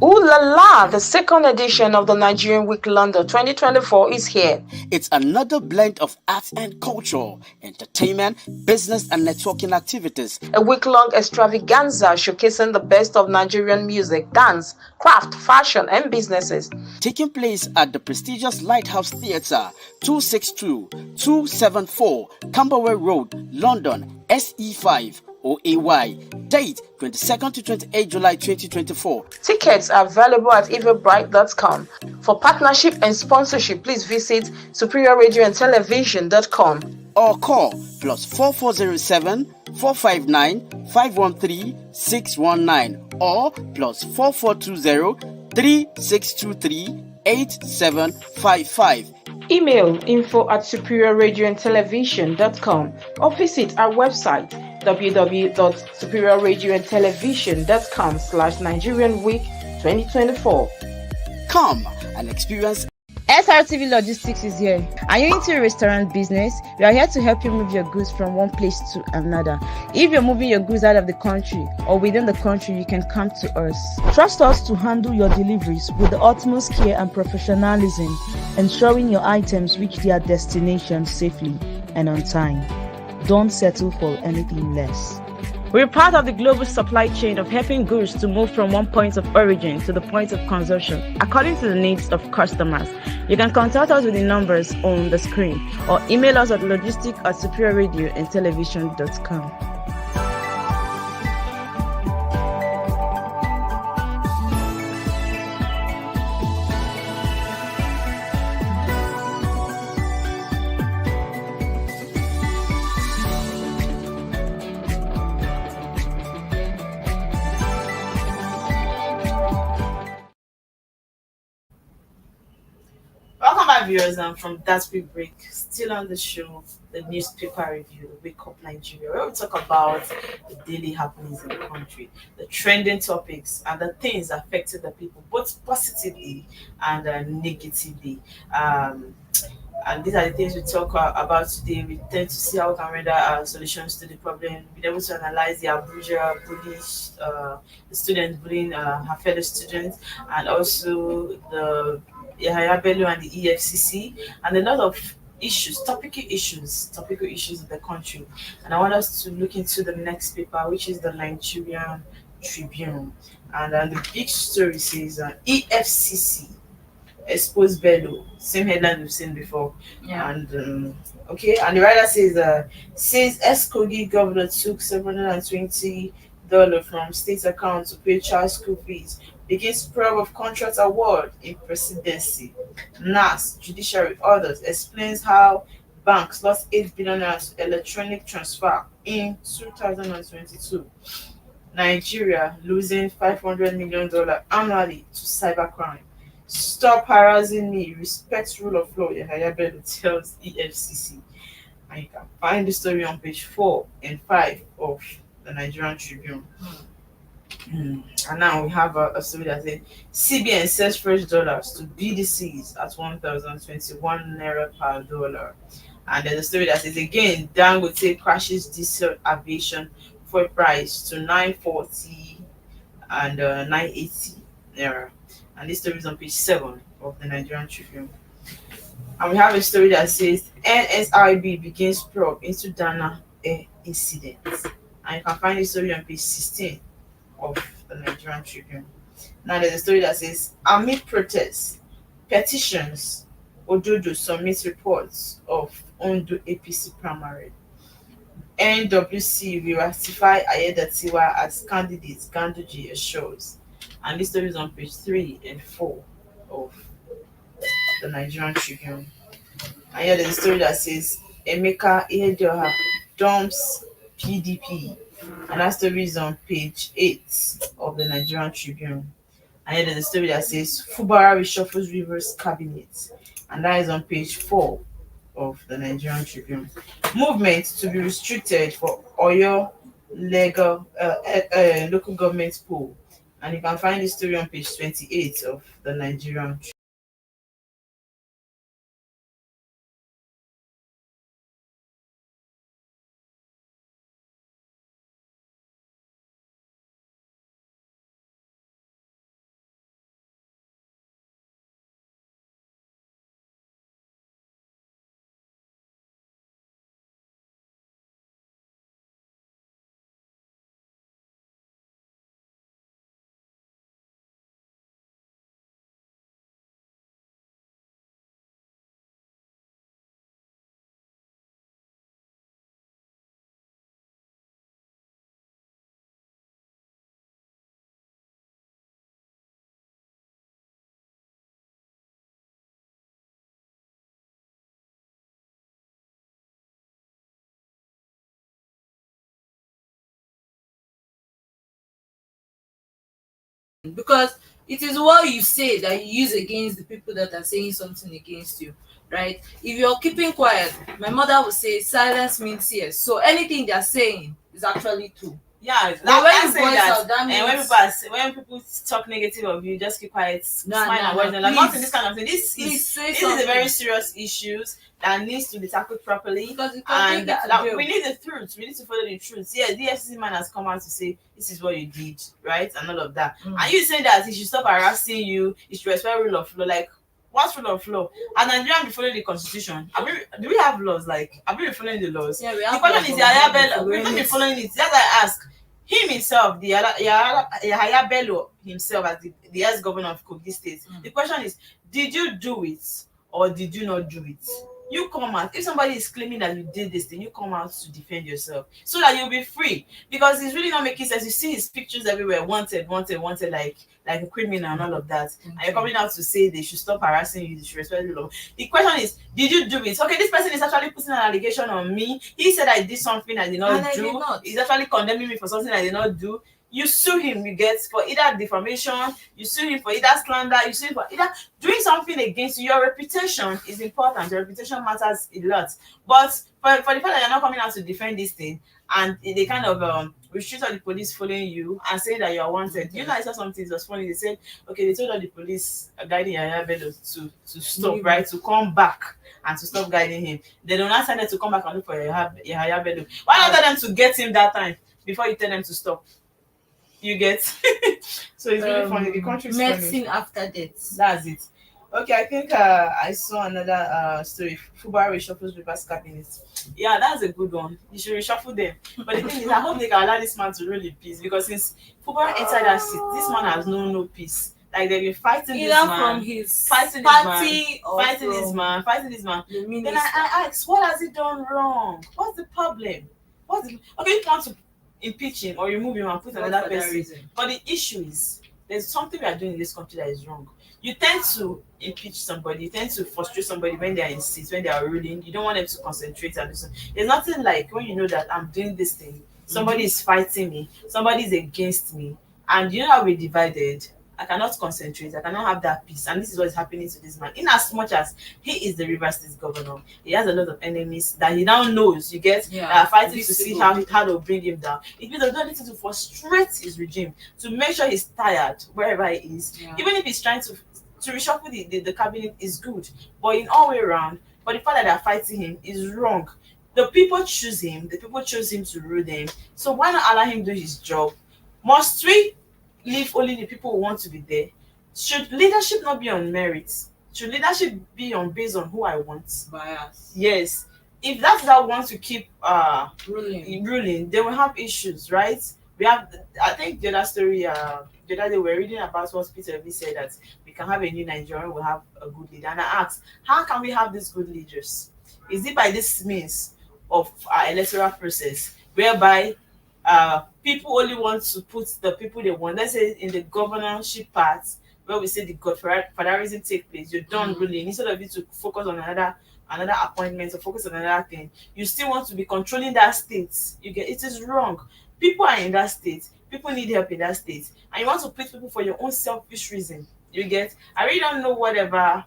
Ooh la la! The second edition of the Nigerian Week London 2024 is here. It's another blend of arts and culture, entertainment, business and networking activities. A week-long extravaganza showcasing the best of Nigerian music, dance, craft, fashion and businesses. Taking place at the prestigious Lighthouse Theatre, 262-274 Camberwell Road, London, SE5. OAY. Date 22nd to 28 July 2024. Tickets are available at eventbrite.com. For partnership and sponsorship, please visit superiorradioandtelevision.com or call +4407 459 513 619 or +4420 3623 8755. Email info@superiorradioandtelevision.com or visit our website www.superiorradioandtelevision.com/Nigerian Week 2024. Come and experience. SRTV Logistics is here. Are you into a restaurant business? We are here to help you move your goods from one place to another. If you're moving your goods out of the country or within the country, you can come to us. Trust us to handle your deliveries with the utmost care and professionalism, ensuring your items reach their destination safely and on time. Don't settle for anything less. We're part of the global supply chain of helping goods to move from one point of origin to the point of consumption according to the needs of customers. You can contact us with the numbers on the screen or email us at logistic@superiorradioandtelevision.com. Viewers, from that quick break, still on the show, the newspaper review, Wake Up Nigeria, where we talk about the daily happenings in the country, the trending topics, and the things affecting the people, both positively and negatively. And these are the things we talk about today. We tend to see how we can render solutions to the problem. We're able to analyze the Abuja bullies, the students bullying her fellow students, and also the Yahaya Bello and the EFCC, and a lot of issues, topical issues in the country. And I want us to look into the next paper, which is the Nigerian Tribune. And the big story says EFCC exposed Bello. Same headline we've seen before. Yeah. And okay, and the writer says Kogi governor took $720 from state account to pay child school fees. Begins probe of contract award in presidency. NAS, judiciary orders, explains how banks lost 8 billion to electronic transfer in 2022. Nigeria losing $500 million annually to cybercrime. Stop harassing me, respect rule of law, Yahaya Bello tells EFCC. And you can find the story on page 4 and 5 of the Nigerian Tribune. And now we have a story that says CBN sells fresh dollars to BDCs at 1,021 naira per dollar. And there's a story that says again, Dangote crashes diesel aviation fuel price to 940 and 980 naira. And this story is on page 7 of the Nigerian Tribune. And we have a story that says NSIB begins probe into Dana Air incident. And you can find the story on page 16 of the Nigerian Tribune. Now there's a story that says, amid protests, petitions, Ododo submits reports of Ondo APC primary. NWC will ratify Ayedatiwa as candidate, Ganduji assures. And this story is on page 3 and 4 of the Nigerian Tribune. And here there's a story that says, Emeka Ihedioha dumps PDP. And that story is on page 8 of the Nigerian Tribune. And here there's a story that says, Fubara reshuffles Rivers cabinet. And that is on page 4 of the Nigerian Tribune. Movement to be restricted for Oyo local government poll. And you can find this story on page 28 of the Nigerian Tribune. Because it is what you say that you use against the people that are saying something against you, right? If you're keeping quiet, my mother would say silence means yes. So anything they're saying is actually true. Yeah, But when you say voice that, out, that and means when people talk negative of you, just keep quiet, No, smile no, and no, watch them. Like not in please. this kind of thing. This Please say is a something. very serious issues that needs to be tackled properly. Because it can And take it to that jail. we need the truth. We need to follow the truth. Yeah, the FCC man has come out to say this is what you did, right, and all of that. And you saying that he should stop harassing you, he should respect rule of law. Like, what's rule of law? And Nigerian be following the constitution. Do we have laws? Like, have we been following the laws? Yeah, we The have question is, laws, but Yahaya we Bello, haven't we've been not been following it. That's why I ask him himself, the Yahaya Bello himself, as the ex-governor of Kogi State. The question is, did you do it or did you not do it? You come out. If somebody is claiming that you did this thing, you come out to defend yourself so that you'll be free. Because it's really not making sense. You see his pictures everywhere, wanted, like a criminal and all of that. And you're coming out to say they should stop harassing you, they should respect the law. The question is, did you do it? Okay, this person is actually putting an allegation on me. He said I did something I did not And I do. did not. He's actually condemning me for something I did not do. You sue him, you get for either defamation, you sue him for either slander, you sue him for either doing something against you. Your reputation is important. Your reputation matters a lot. But for the fact that you're not coming out to defend this thing, and they kind of restrict all the police following you and saying that you are wanted. You know, I saw something that was funny. They said, okay, they told all the police guiding Yahaya Bello to stop, right, to come back and to stop guiding him. They don't ask them to come back and look for Yahaya Bello. Why not tell them to get him that time before you tell them to stop? You get so it's really funny. The country's medicine funny. after death. That's it. Okay, I think I saw another story. Fubara reshuffles Rivers cabinet. Yeah, that's a good one. You should reshuffle them. But the thing is, I hope they can allow this man to rule in peace, because since Fubara entered that seat, this man has known no peace. Like they've been fighting Either this man, from his fighting party or fighting this from man, fighting this man. the Then minister. I ask, what has he done wrong? What's the problem? Okay, you want to impeach him or remove him and put Not another for that person. reason. But the issue is, there's something we are doing in this country that is wrong. You tend to impeach somebody, you tend to frustrate somebody when they are in seats, when they are ruling. You don't want them to concentrate and do something. There's nothing like when you know that I'm doing this thing, somebody is fighting me, somebody is against me, and you know how we're divided. I cannot concentrate, I cannot have that peace. And this is what is happening to this man. In as much as he is the Rivers State governor, he has a lot of enemies that he now knows, you get, that are fighting to see how to bring him down. It means there's nothing to frustrate his regime, to make sure he's tired wherever he is. Even if he's trying to reshuffle the cabinet is good, but in all way around, but the fact that they're fighting him is wrong. The people choose him, to rule them. So why not allow him do his job? Must we leave only the people who want to be there? Should leadership not be on merit? Should leadership be based on who I want? Bias. Yes. if that's that wants to keep ruling, they will have issues, right? We have, I think the other story, the other day we were reading about what Peter Obi said, that we can have a new Nigeria, we'll have a good leader. And I asked, how can we have these good leaders? Is it by this means of our electoral process, whereby people only want to put the people they want? Let's say in the governorship part, where we say the godfatherism take place, you're done ruling. Instead of you to focus on another appointment or focus on another thing, you still want to be controlling that state. You get, it is wrong. People are in that state, people need help in that state, and you want to put people for your own selfish reason. You get, I really don't know whatever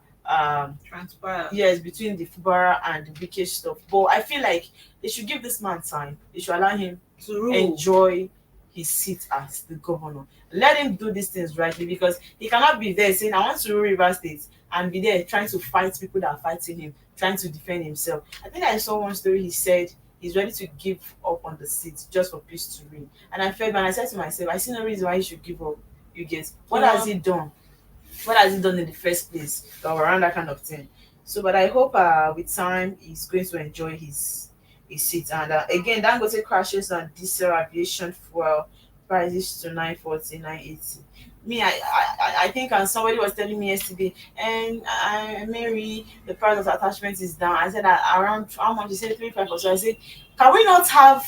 transpire, yes, between the Fubara and the Wike stuff, but I feel like they should give this man time. They should allow him to rule, enjoy his seat as the governor. Let him do these things rightly, because he cannot be there saying, I want to rule Rivers State, and be there trying to fight people that are fighting him, trying to defend himself. I think I saw one story, he said he's ready to give up on the seat just for peace to reign. And I felt, when I said to myself, I see no reason why he should give up. You get, what has he done? What has he done in the first place or around that kind of thing? So, but I hope with time he's going to enjoy his seat. And again, Dangote crashes on diesel aviation fuel prices to 940, 980. Me, I think, and somebody was telling me yesterday, and Mary, the price of attachment is down. I said that around how much? He said 35 or so. I said, can we not have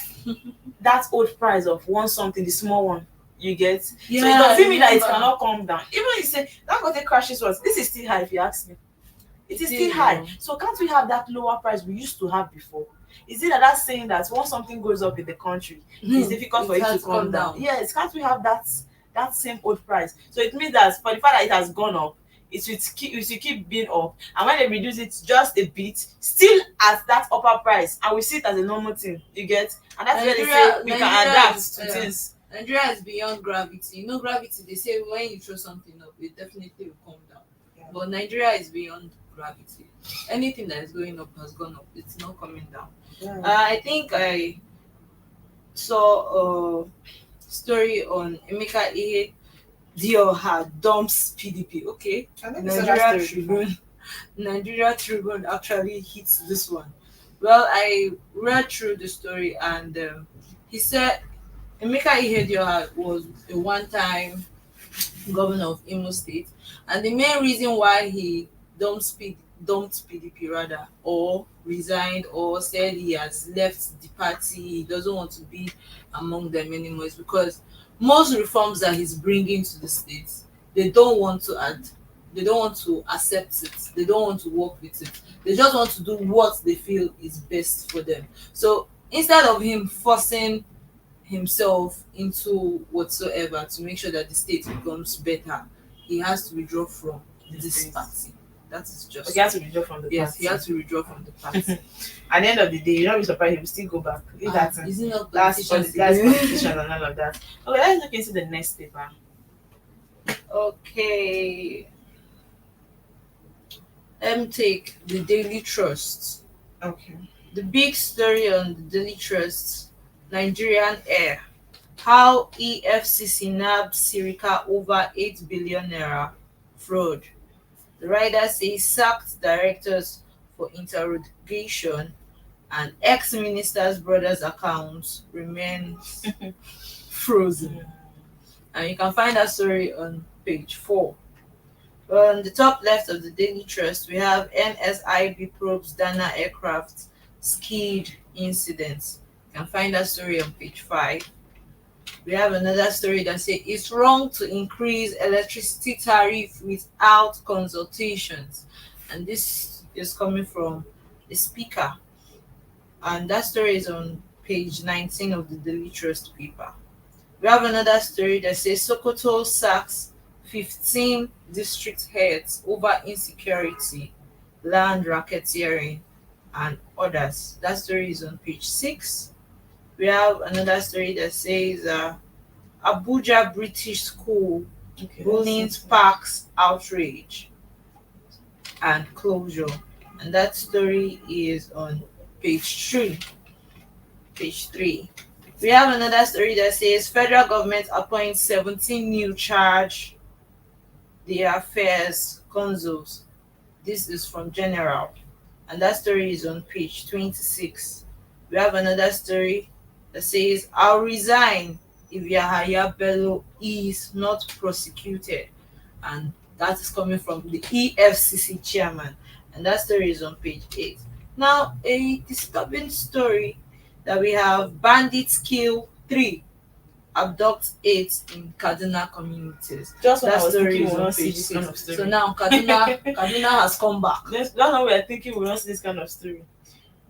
that old price of one something, the small one? You get? Yeah, so it doesn't mean that it cannot come down. Even if you say Dangote crashes was, this is still high if you ask me. It is still high. So can't we have that lower price we used to have before? Is it that that's saying that once something goes up in the country, it's difficult for it to come down? Yes, can't we have that same old price? So it means that for the fact that it has gone up, it will keep being up, and when they reduce it just a bit, still at that upper price, and we see it as a normal thing. You get? And that's where they say we can adapt to things. Nigeria is beyond gravity. You know, gravity, they say when you throw something up, it definitely will come down. Yeah. But Nigeria is beyond gravity. Anything that is going up has gone up. It's not coming down. Yeah. I think I saw a story on Emeka Ihe Dioha dumps PDP. Okay, Nigeria Tribune actually hits this one. Well, I read through the story, and he said Emeka Ihe Dioha was a one-time governor of Imo State, and the main reason why he dumped PDP rather, or resigned, or said he has left the party, he doesn't want to be among them anymore, is because most reforms that he's bringing to the state, they don't want to accept it, they don't want to work with it, they just want to do what they feel is best for them. So instead of him forcing himself into whatsoever to make sure that the state becomes better, he has to withdraw from this party. That is just. He has to withdraw from the party. Yes, he has to withdraw from the party. At the end of the day, you're not be surprised he will still go back. Is it not last politicians and all of that? Okay, let's look into the next paper. Okay. Take the Daily Trust. Okay. The big story on the Daily Trust: Nigerian Air. How EFCC nabbed Sirika over 8 billion naira fraud. The writer says sacked directors for interrogation, and ex-minister's brother's accounts remain frozen. And you can find that story on page 4. On the top left of the Daily Trust, we have NSIB probes Dana aircraft skid incidents. You can find that story on page 5. We have another story that says it's wrong to increase electricity tariff without consultations, and this is coming from the speaker, and that story is on page 19 of the Daily Trust paper. We have another story that says Sokoto sacks 15 district heads over insecurity, land racketeering, and others. That story is on page 6. We have another story that says Abuja British School bullying sparks outrage and closure, and that story is on page 3. Page 3. We have another story that says federal government appoints 17 new charge the affairs consuls. This is from General. and that story is on page 26. We have another story that says, I'll resign if Yahaya Bello is not prosecuted. And that is coming from the EFCC chairman. And that story is on page 8. Now, a disturbing story that we have: bandits kill 3, abduct 8 in Kaduna communities. Just when That I was story thinking is we will on not see page this kind 6. of story. So now Kaduna has come back. That's how we are thinking we will not see this kind of story.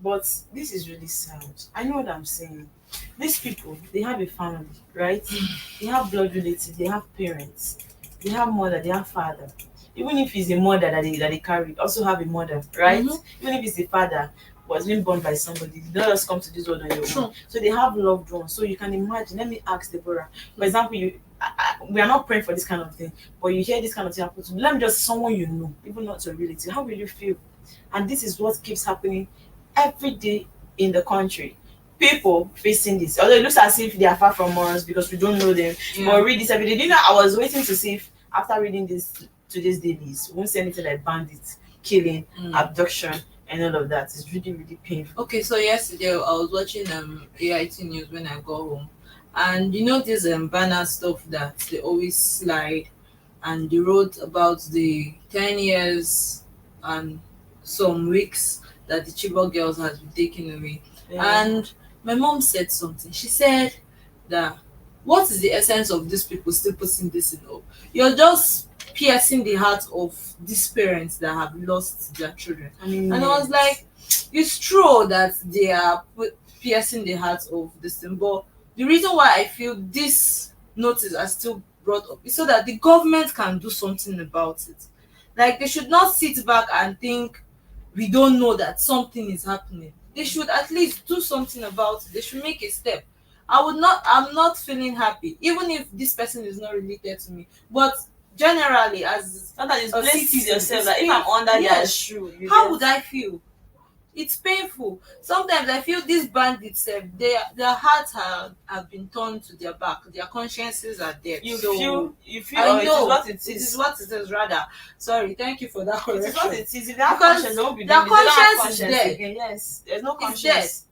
But this is really sad. I know what I'm saying. These people, they have a family, right? They have blood relatives, they have parents, they have mother, they have father. Even if it's a mother that they carry, also have a mother, right? Even if it's a father was being born by somebody, you don't just come to this world on your own. So they have loved ones. So you can imagine. Let me ask Deborah. For example, we are not praying for this kind of thing, but you hear this kind of thing happen to, let me just someone you know, even not your relative. How will you feel? And this is what keeps happening every day in the country. People facing this, although it looks as if they are far from us because we don't know them. But read this every day. Do you know, I was waiting to see if after reading this today's dailies, we won't see anything like bandits, killing, abduction, and all of that. It's really, really painful. Okay, so yesterday I was watching AIT news when I got home, and you know this banner stuff that they always slide, and they wrote about the 10 years and some weeks that the Chibok girls has been taken away. And my mom said something. She said that, what is the essence of these people still putting this in hope? You're just piercing the heart of these parents that have lost their children. And I was like, it's true that they are piercing the heart of this thing, but the reason why I feel this notice are still brought up is so that the government can do something about it. Like, they should not sit back and think we don't know that something is happening. They should at least do something about it. They should make a step. I'm not feeling happy, even if this person is not related to me. But generally, as sometimes it's a plain see citizen, yourself it's that if I'm under their yes. shoe, How would I feel? It's painful. Sometimes I feel these bandits, their hearts have been turned to their back. Their consciences are dead. You so feel I know it is what it is. It is what it is, rather. Sorry, thank you for that correction. It is what it is. If they have Because conscience, they won't be their doing this. They don't have conscience is conscience dead. again. Yes, there's no It's conscience.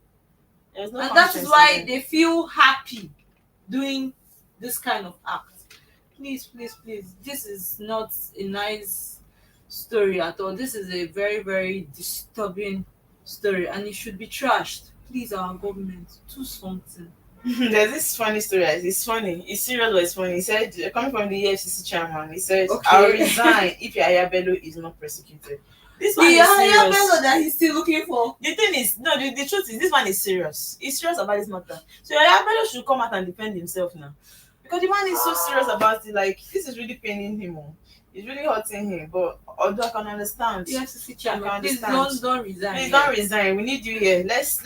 There's no and conscience that is why again. they feel happy doing this kind of act. Please, please, please. This is not a nice story at all. This is a very, very disturbing story, and it should be trashed. Please, our government, do something. There's this funny story. It's funny. It's serious, but it's funny. He said, coming from the EFCC chairman, he said, I'll resign if Yahaya Bello is not prosecuted. This one is serious. Bello that he's still looking for. The thing is, no, the truth is, this one is serious. He's serious about this matter. So Yahaya Bello should come out and defend himself now. Because the man is so serious about it. Like, this is really paining him. It's really hurting him. But although I can understand. EFCC chairman, please don't resign. Please don't resign. We need you here. Let's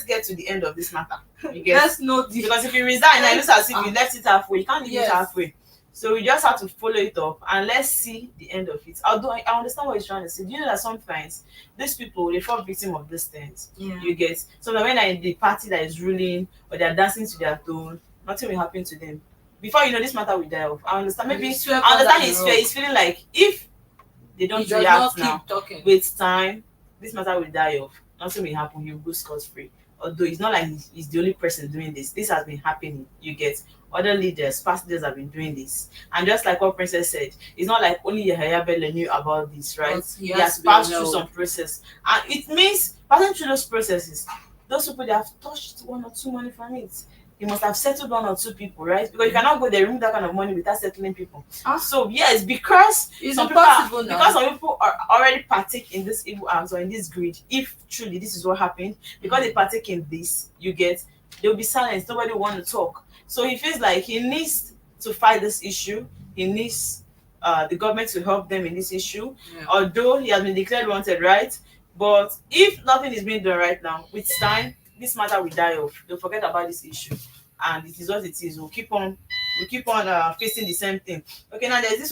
get to the end of this matter. You get? Let's not Because if you resign, it looks as if you left it halfway. You can't leave it halfway. So we just have to follow it up and let's see the end of it. Although I understand what he's trying to say. Do you know that sometimes these people, they fall victim of these things? You get? So that when they're in the party that is ruling or they're dancing to their tone, nothing will happen to them. Before you know, this matter will die off. I understand. Maybe I understand he's feeling like if they don't react now, with time, this matter will die off. Nothing will happen. He'll go scot-free. Although it's not like he's the only person doing this. This has been happening. You get? Other leaders, past leaders have been doing this. And just like what Princess said, it's not like only Yahaya Bello knew about this, right? He has passed through some process. And it means passing through those processes, those people, they have touched 1 or 2 money from it. He must have settled 1 or 2 people, right? Because you cannot go there, remove that kind of money without settling people. So yes, because some people are already partake in this evil acts or in this greed. If truly this is what happened, because they partake in this, you get, they'll be silent. Nobody will want to talk. So he feels like he needs to fight this issue. He needs the government to help them in this issue. Although he has been declared wanted, right? But if nothing is being done right now, with time, this matter will die off. They'll forget about this issue, and it is what it is. We'll keep on facing the same thing. Okay, now there's this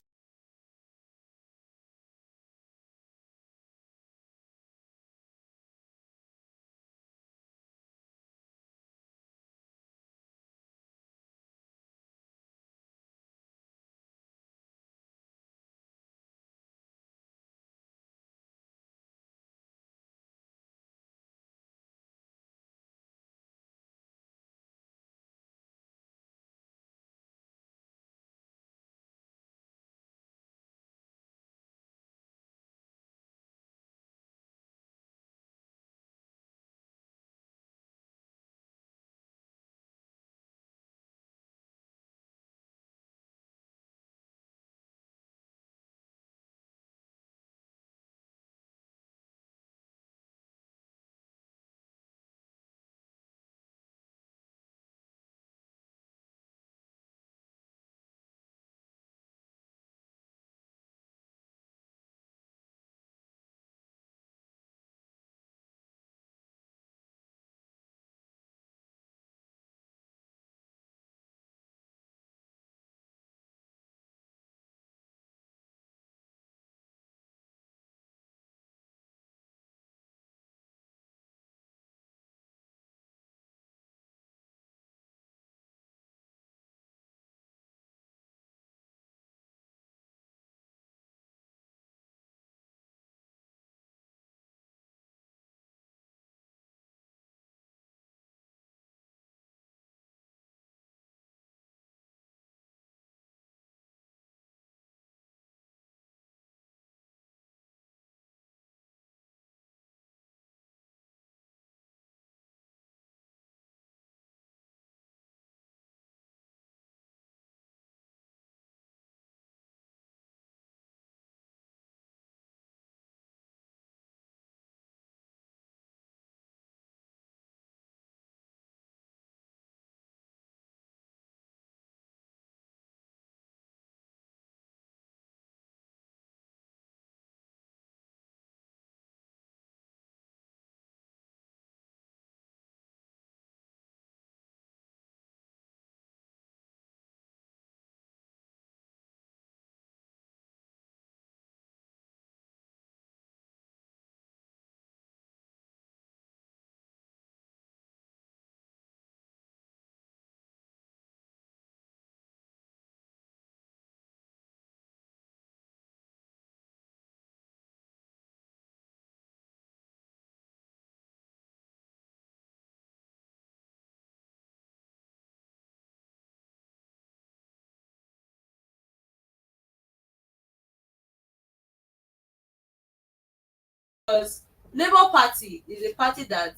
because Labour Party is a party that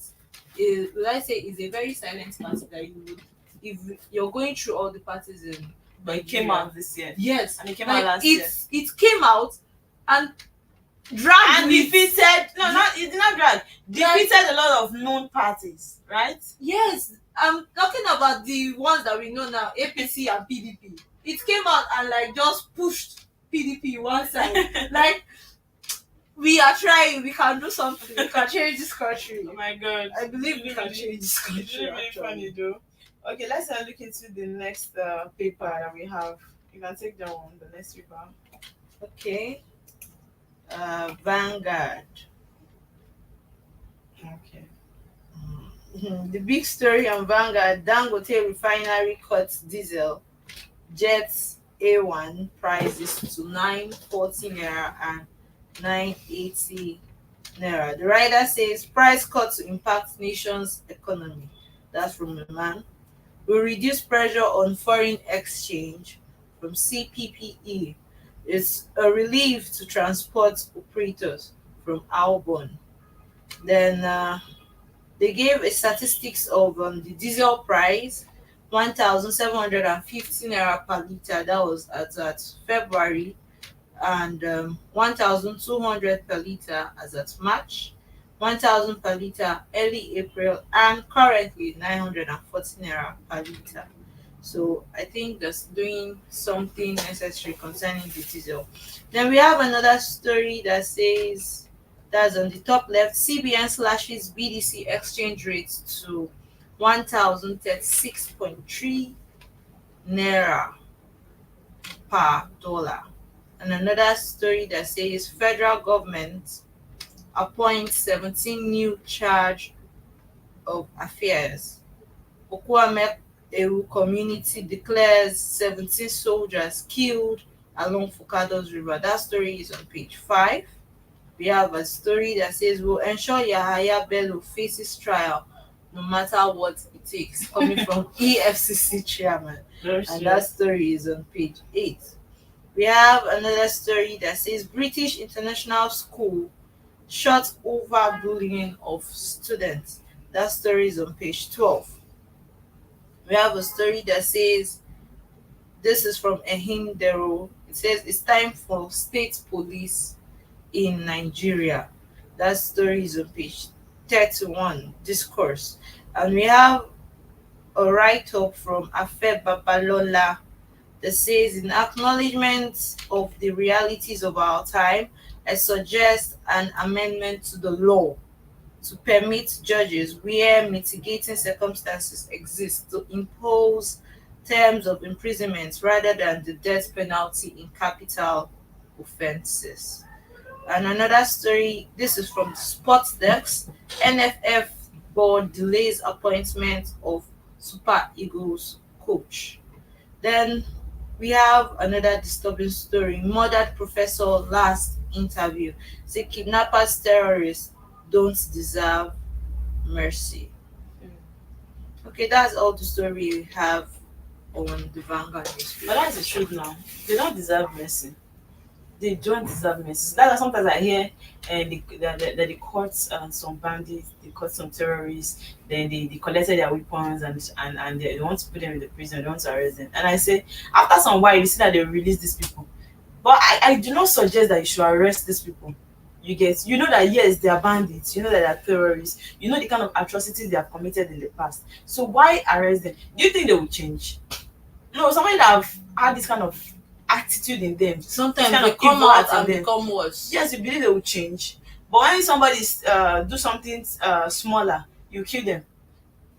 is, would I say, is a very silent party that you would, if you're going through all the parties in. But it came out this year. Yes, and it came out last year. It came out and dragged and defeated. No, not it did not drag. Defeated a lot of known parties, right? Yes, I'm talking about the ones that we know now, APC and PDP. It came out and like just pushed PDP one side. Like, we are trying, we can do something, we can change this country. Oh my God, I believe we can change this country. It's really funny though. Okay, let's look into the next paper that we have. You can take that one, the next paper. Okay. Vanguard. Okay. The big story on Vanguard: Dangote refinery cuts diesel, jets A1 prices to 940 naira and 980 naira. The writer says price cuts to impact nation's economy. That's from the man. Will reduce pressure on foreign exchange from CPPE. It's a relief to transport operators from Albon. Then they gave a statistics of the diesel price, 1,750 naira per liter. That was at February, and 1,200 per liter as at March, 1,000 per liter early April, and currently 940 naira per liter. So I think that's doing something necessary concerning the diesel. Then we have another story that says, that's on the top left, CBN slashes BDC exchange rates to 1,036.3 naira per dollar. And another story that says federal government appoints 17 new charge of affairs. Okuame Eru community declares 17 soldiers killed along Fukados River. That story is on page 5. We have a story that says we'll ensure Yahaya Bello faces trial no matter what it takes, coming from EFCC chairman. And that story is on page 8. We have another story that says British International School shut over bullying of students. That story is on page 12. We have a story that says, this is from Ehindero. It says it's time for state police in Nigeria. That story is on page 31, discourse. And we have a write-up from Afe Babalola that says, in acknowledgement of the realities of our time, I suggest an amendment to the law to permit judges, where mitigating circumstances exist, to impose terms of imprisonment rather than the death penalty in capital offenses. And another story, this is from the Sports Desk. NFF board delays appointment of Super Eagles coach. Then we have another disturbing story. Murdered professor last interview. Say kidnappers, terrorists don't deserve mercy. Okay, that's all the story we have on the Vanguard newspaper. But that's the truth now. They don't deserve mercy. They don't deserve mercy. That's why sometimes I hear the courts some bandits, they caught some terrorists, then they collected their weapons and they want to put them in the prison, they want to arrest them. And I say, after some while, you see that they release these people. But I do not suggest that you should arrest these people. You know that yes, they are bandits, you know that they are terrorists, you know the kind of atrocities they have committed in the past. So why arrest them? Do you think they will change? No, somebody that have had this kind of attitude in them, sometimes they come out and become worse. Yes, you believe they will change. But when somebody do something smaller, you kill them.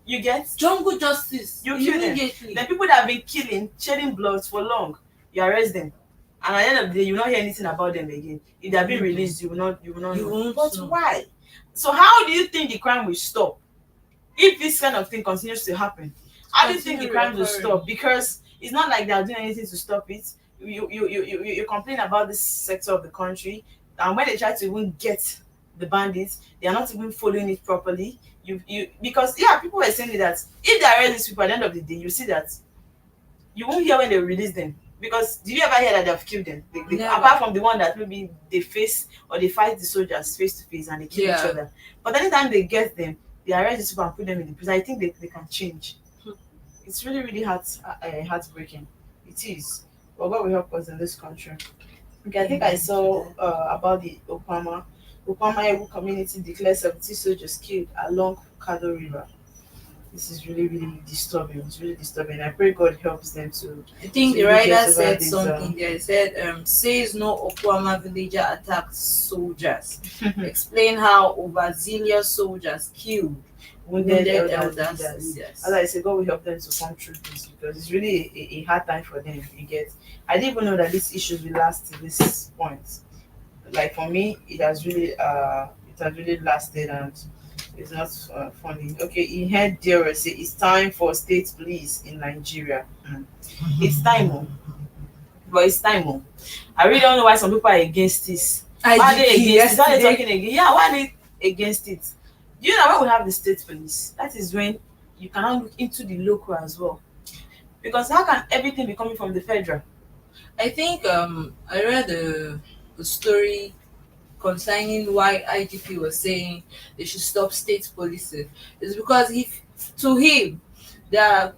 You get jungle justice. You kill them. The people that have been shedding blood for long, you arrest them. And at the end of the day, you will not hear anything about them again. If they have been released, you will not know. But why? So how do you think the crime will stop? If this kind of thing continues to happen, how do you think the crime will stop? Because it's not like they are doing anything to stop it. You complain about this sector of the country, and when they try to even get the bandits, they are not even following it properly. Because people were saying that if they arrest these people at the end of the day, you see that you won't hear when they release them. Because did you ever hear that they've killed them? Never. Apart from the one that maybe they face or they fight the soldiers face to face and they kill each other. But anytime they get them, they arrest these people and put them in the prison. I think they can change. It's really, really heartbreaking. It is. But God will help us in this country. Okay, I think I saw about the Opama Ewu community declared 70 soldiers killed along Kado River. This is really, really disturbing. It's really disturbing. I pray God helps them to. I think to the really get writer over said this, something there. He said, says no Okwama villager attacked soldiers. Explain how overzealous soldiers killed wounded elders. Yes. As I said, God will help them to come through this because it's really a hard time for them. You get. I didn't even know that this issue will last to this point. Like for me, it has really lasted and it's not funny. Okay, he heard Diora say it's time for state police in Nigeria. It's time, but it's time. I really don't know why some people are against this. Why are they against it? Why are they talking against? Yeah, why are they against it? You know, when we have the state police, that is when you cannot look into the local as well. Because how can everything be coming from the federal? I think I read a story concerning why IGP was saying they should stop state policing. It's because to him, they are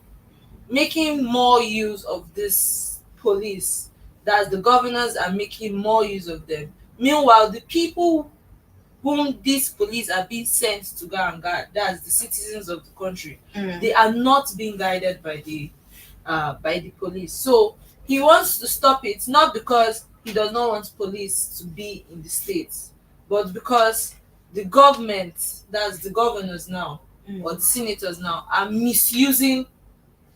making more use of this police, that the governors are making more use of them. Meanwhile, the people whom these police are being sent to go and guard, that's the citizens of the country, they are not being guided by the police. So he wants to stop it, not because he does not want police to be in the states, but because the government, that's the governors now, or the senators now, are misusing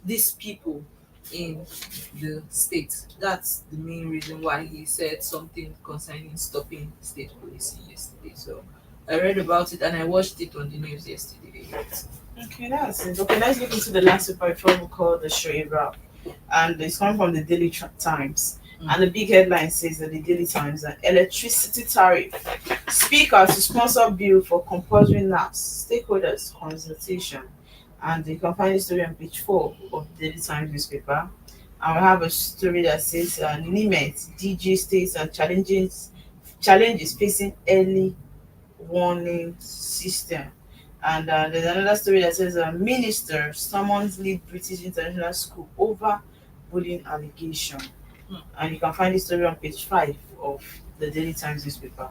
these people in the states. That's the main reason why he said something concerning stopping state policing yesterday. So I read about it and I watched it on the news yesterday. Okay, that's it. Okay, let's look into the last paper we call the Shoaib Rap. And it's coming from the Daily Times. And the big headline says that the Daily Times, an electricity tariff. Speaker to sponsor bill for compulsory NAPS, stakeholders consultation. And you can find the story on page 4 of the Daily Times newspaper. And we have a story that says NIMET, DG states and challenges facing early warning system. And there's another story that says minister summons lead British international school over bullying allegation. And you can find the story on page 5 of the Daily Times newspaper.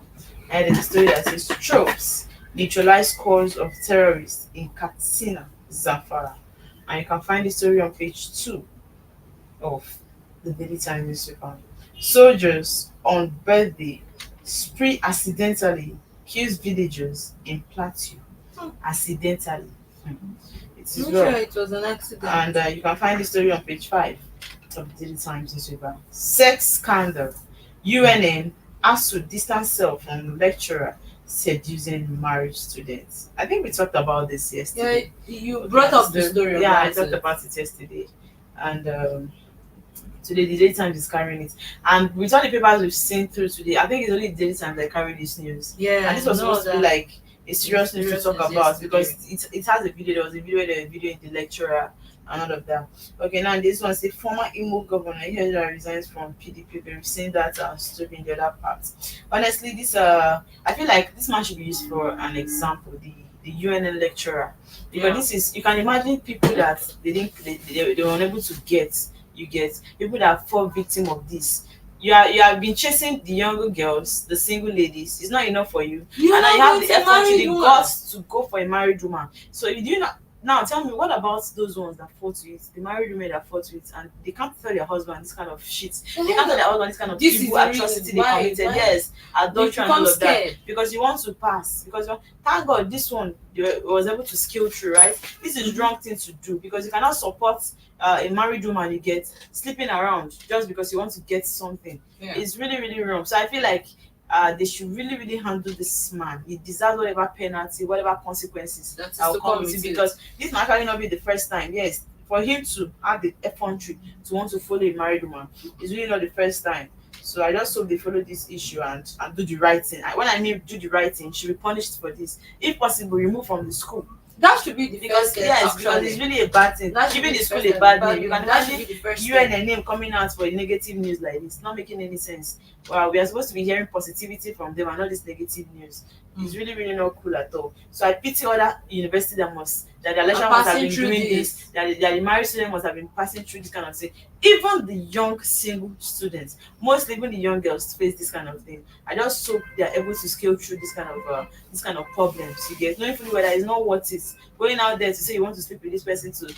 And there's a story that says troops neutralize cause of terrorists in Katsina, Zamfara. And you can find the story on page 2 of the Daily Times newspaper. Soldiers on birthday spree accidentally kills villagers in Plateau. Accidentally. It was an accident. And you can find the story on page 5 of the Daily Times newspaper. Sex scandal. UNN asked to distance self from lecturer seducing marriage students. I think we talked about this yesterday. Yeah, you brought up the story. Yeah, I talked about it yesterday. And today the Daily Times is carrying it. And with all the papers we've seen through today, I think it's only the Daily Times that carry this news. Yeah. And this was supposed to be like a serious news to talk about because it has a video. There was a video in the lecturer and all of that. Okay, now this one says former Imo governor here resigns from PDP. We've seen that story in the other part. Honestly, this I feel like this man should be used for an example. The UNN lecturer, because this is, you can imagine people that they were unable to get. You get people that fall victim of this. You have been chasing the younger girls, the single ladies. It's not enough for you, and now you have the effort, the guts to go for a married woman. So if you do not. Now tell me, what about those ones that fall to it, the married women that fall to it, and they can't tell their husband this kind of shit. They can't tell their husband this kind of evil atrocity they committed. Yes, adultery and all of that. Because you want to pass. Because thank God this one was able to scale through, right? This is wrong thing to do because you cannot support a married woman you get sleeping around just because you want to get something. It's really, really wrong. So I feel like they should really, really handle this man. He deserves whatever penalty, whatever consequences that will come with it, because this might actually not be the first time. Yes, for him to have the effrontery to want to follow a married woman is really not the first time. So I just hope they follow this issue and do the right thing. When I mean do the right thing, she will be punished for this. If possible, removed from the school. That should be the because first step, yes, because actually. it's really a bad thing. That should Giving be the the school first a step, bad bad name. You can name. That should imagine be the first you and step. a name coming out for negative news like this. Not making any sense. Well, we are supposed to be hearing positivity from them and not this negative news. It's really, really not cool at all. So I pity other universities that their lecturer must have been doing this, that the married students must have been passing through this kind of thing. Even the young single students, mostly even the young girls face this kind of thing. I just hope they are able to scale through this kind of problems. You get knowing fully whether it's not worth it going out there to say you want to sleep with this person to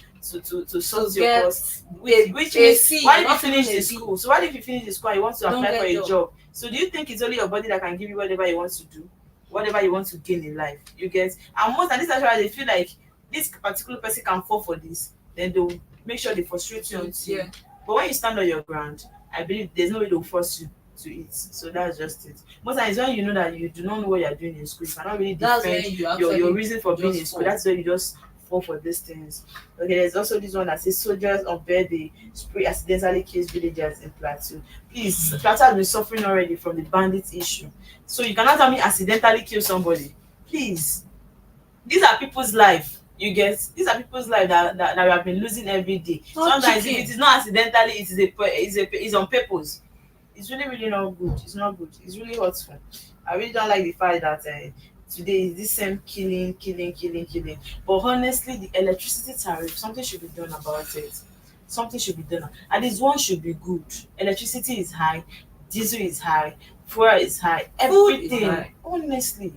sort your course. Which means why did you finish the school? So why if you finish the school and you want to apply for a job? So do you think it's only your body that can give you whatever you want to do? Whatever you want to gain in life, you get. And most of this is why they feel like this particular person can fall for this, then they'll make sure they frustrate you until. Yeah. But when you stand on your ground, I believe there's no way they'll force you to it. So that's just it. Most times when you know that you do not know what you're doing in school, you cannot really defend your reason for being in school. That's where you just fall for these things. Okay, there's also this one that says soldiers on Verde spray accidentally kills villagers in Plateau. Please, Plateau has been suffering already from the bandit issue. So you cannot tell me accidentally kill somebody. Please. These are people's life. You get. These are people's life that we have been losing every day. Sometimes if it is not accidentally, it's on purpose. It's really, really not good. It's not good. It's really hurtful. I really don't like the fact that today is this same killing. But honestly, the electricity tariff, something should be done about it. Something should be done. And this one should be good. Electricity is high, diesel is high, fuel is high, everything. High. Honestly,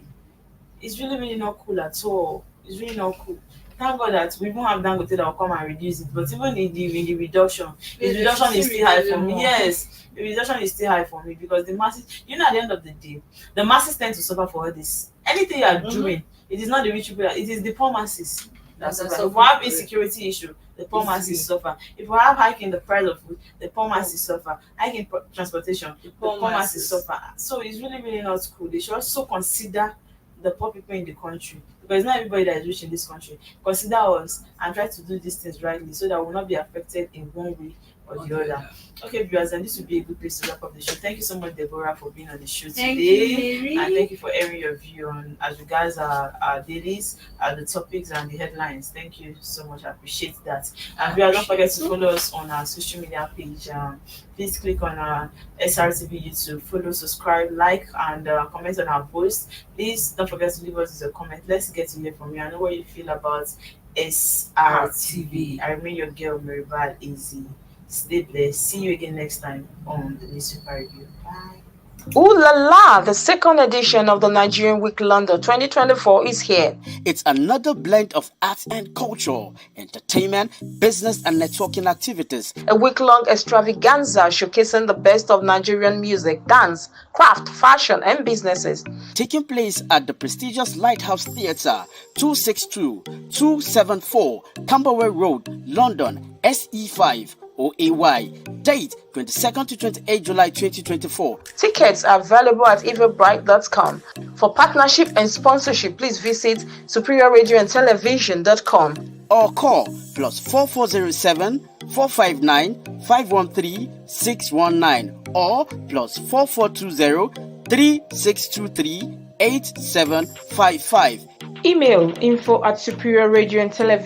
it's really, really not cool at all. It's really not cool. Thank God that we won't have Dangote that will come and reduce it. But even in the reduction, the reduction is still high for me. Yes, the reduction is still high for me because the masses, at the end of the day, the masses tend to suffer for all this. Anything you are doing, it is not the rich people, it is the poor masses that suffer. If we have insecurity issue, the poor masses suffer. If we have hike in the price of food, the poor masses suffer. Hike in transportation, the poor masses suffer. So it's really, really not cool. They should also consider the poor people in the country, because it's not everybody that is rich in this country. Consider us and try to do these things rightly so that we will not be affected in one way or the other. Okay, viewers, and this would be a good place to wrap up the show. Thank you so much, Deborah, for being on the show today. And thank you for airing your view on as regards our dailies, the topics and the headlines. Thank you so much. I appreciate that. And viewers, don't forget to follow us on our social media page. Please click on our SRTV YouTube, follow, subscribe, like, and comment on our post. Please don't forget to leave us a comment. Let's get to hear from you. I know what you feel about SRTV. I remain your girl, Maribel Easy. Stay blessed. See you again next time on the Newspaper Review. Bye. Ooh la la! The second edition of the Nigerian Week London 2024 is here. It's another blend of arts and culture, entertainment, business and networking activities. A week-long extravaganza showcasing the best of Nigerian music, dance, craft, fashion and businesses. Taking place at the prestigious Lighthouse Theatre, 262-274 Camberwell Road, London, SE5. OAY. Date 22nd to 28 July 2024. Tickets are available at eventbrite.com. For partnership and sponsorship, please visit superiorradioandtelevision.com or call +4407 459 513 619 or +4420 3623 8755. Email info@superiorradioandtelevision.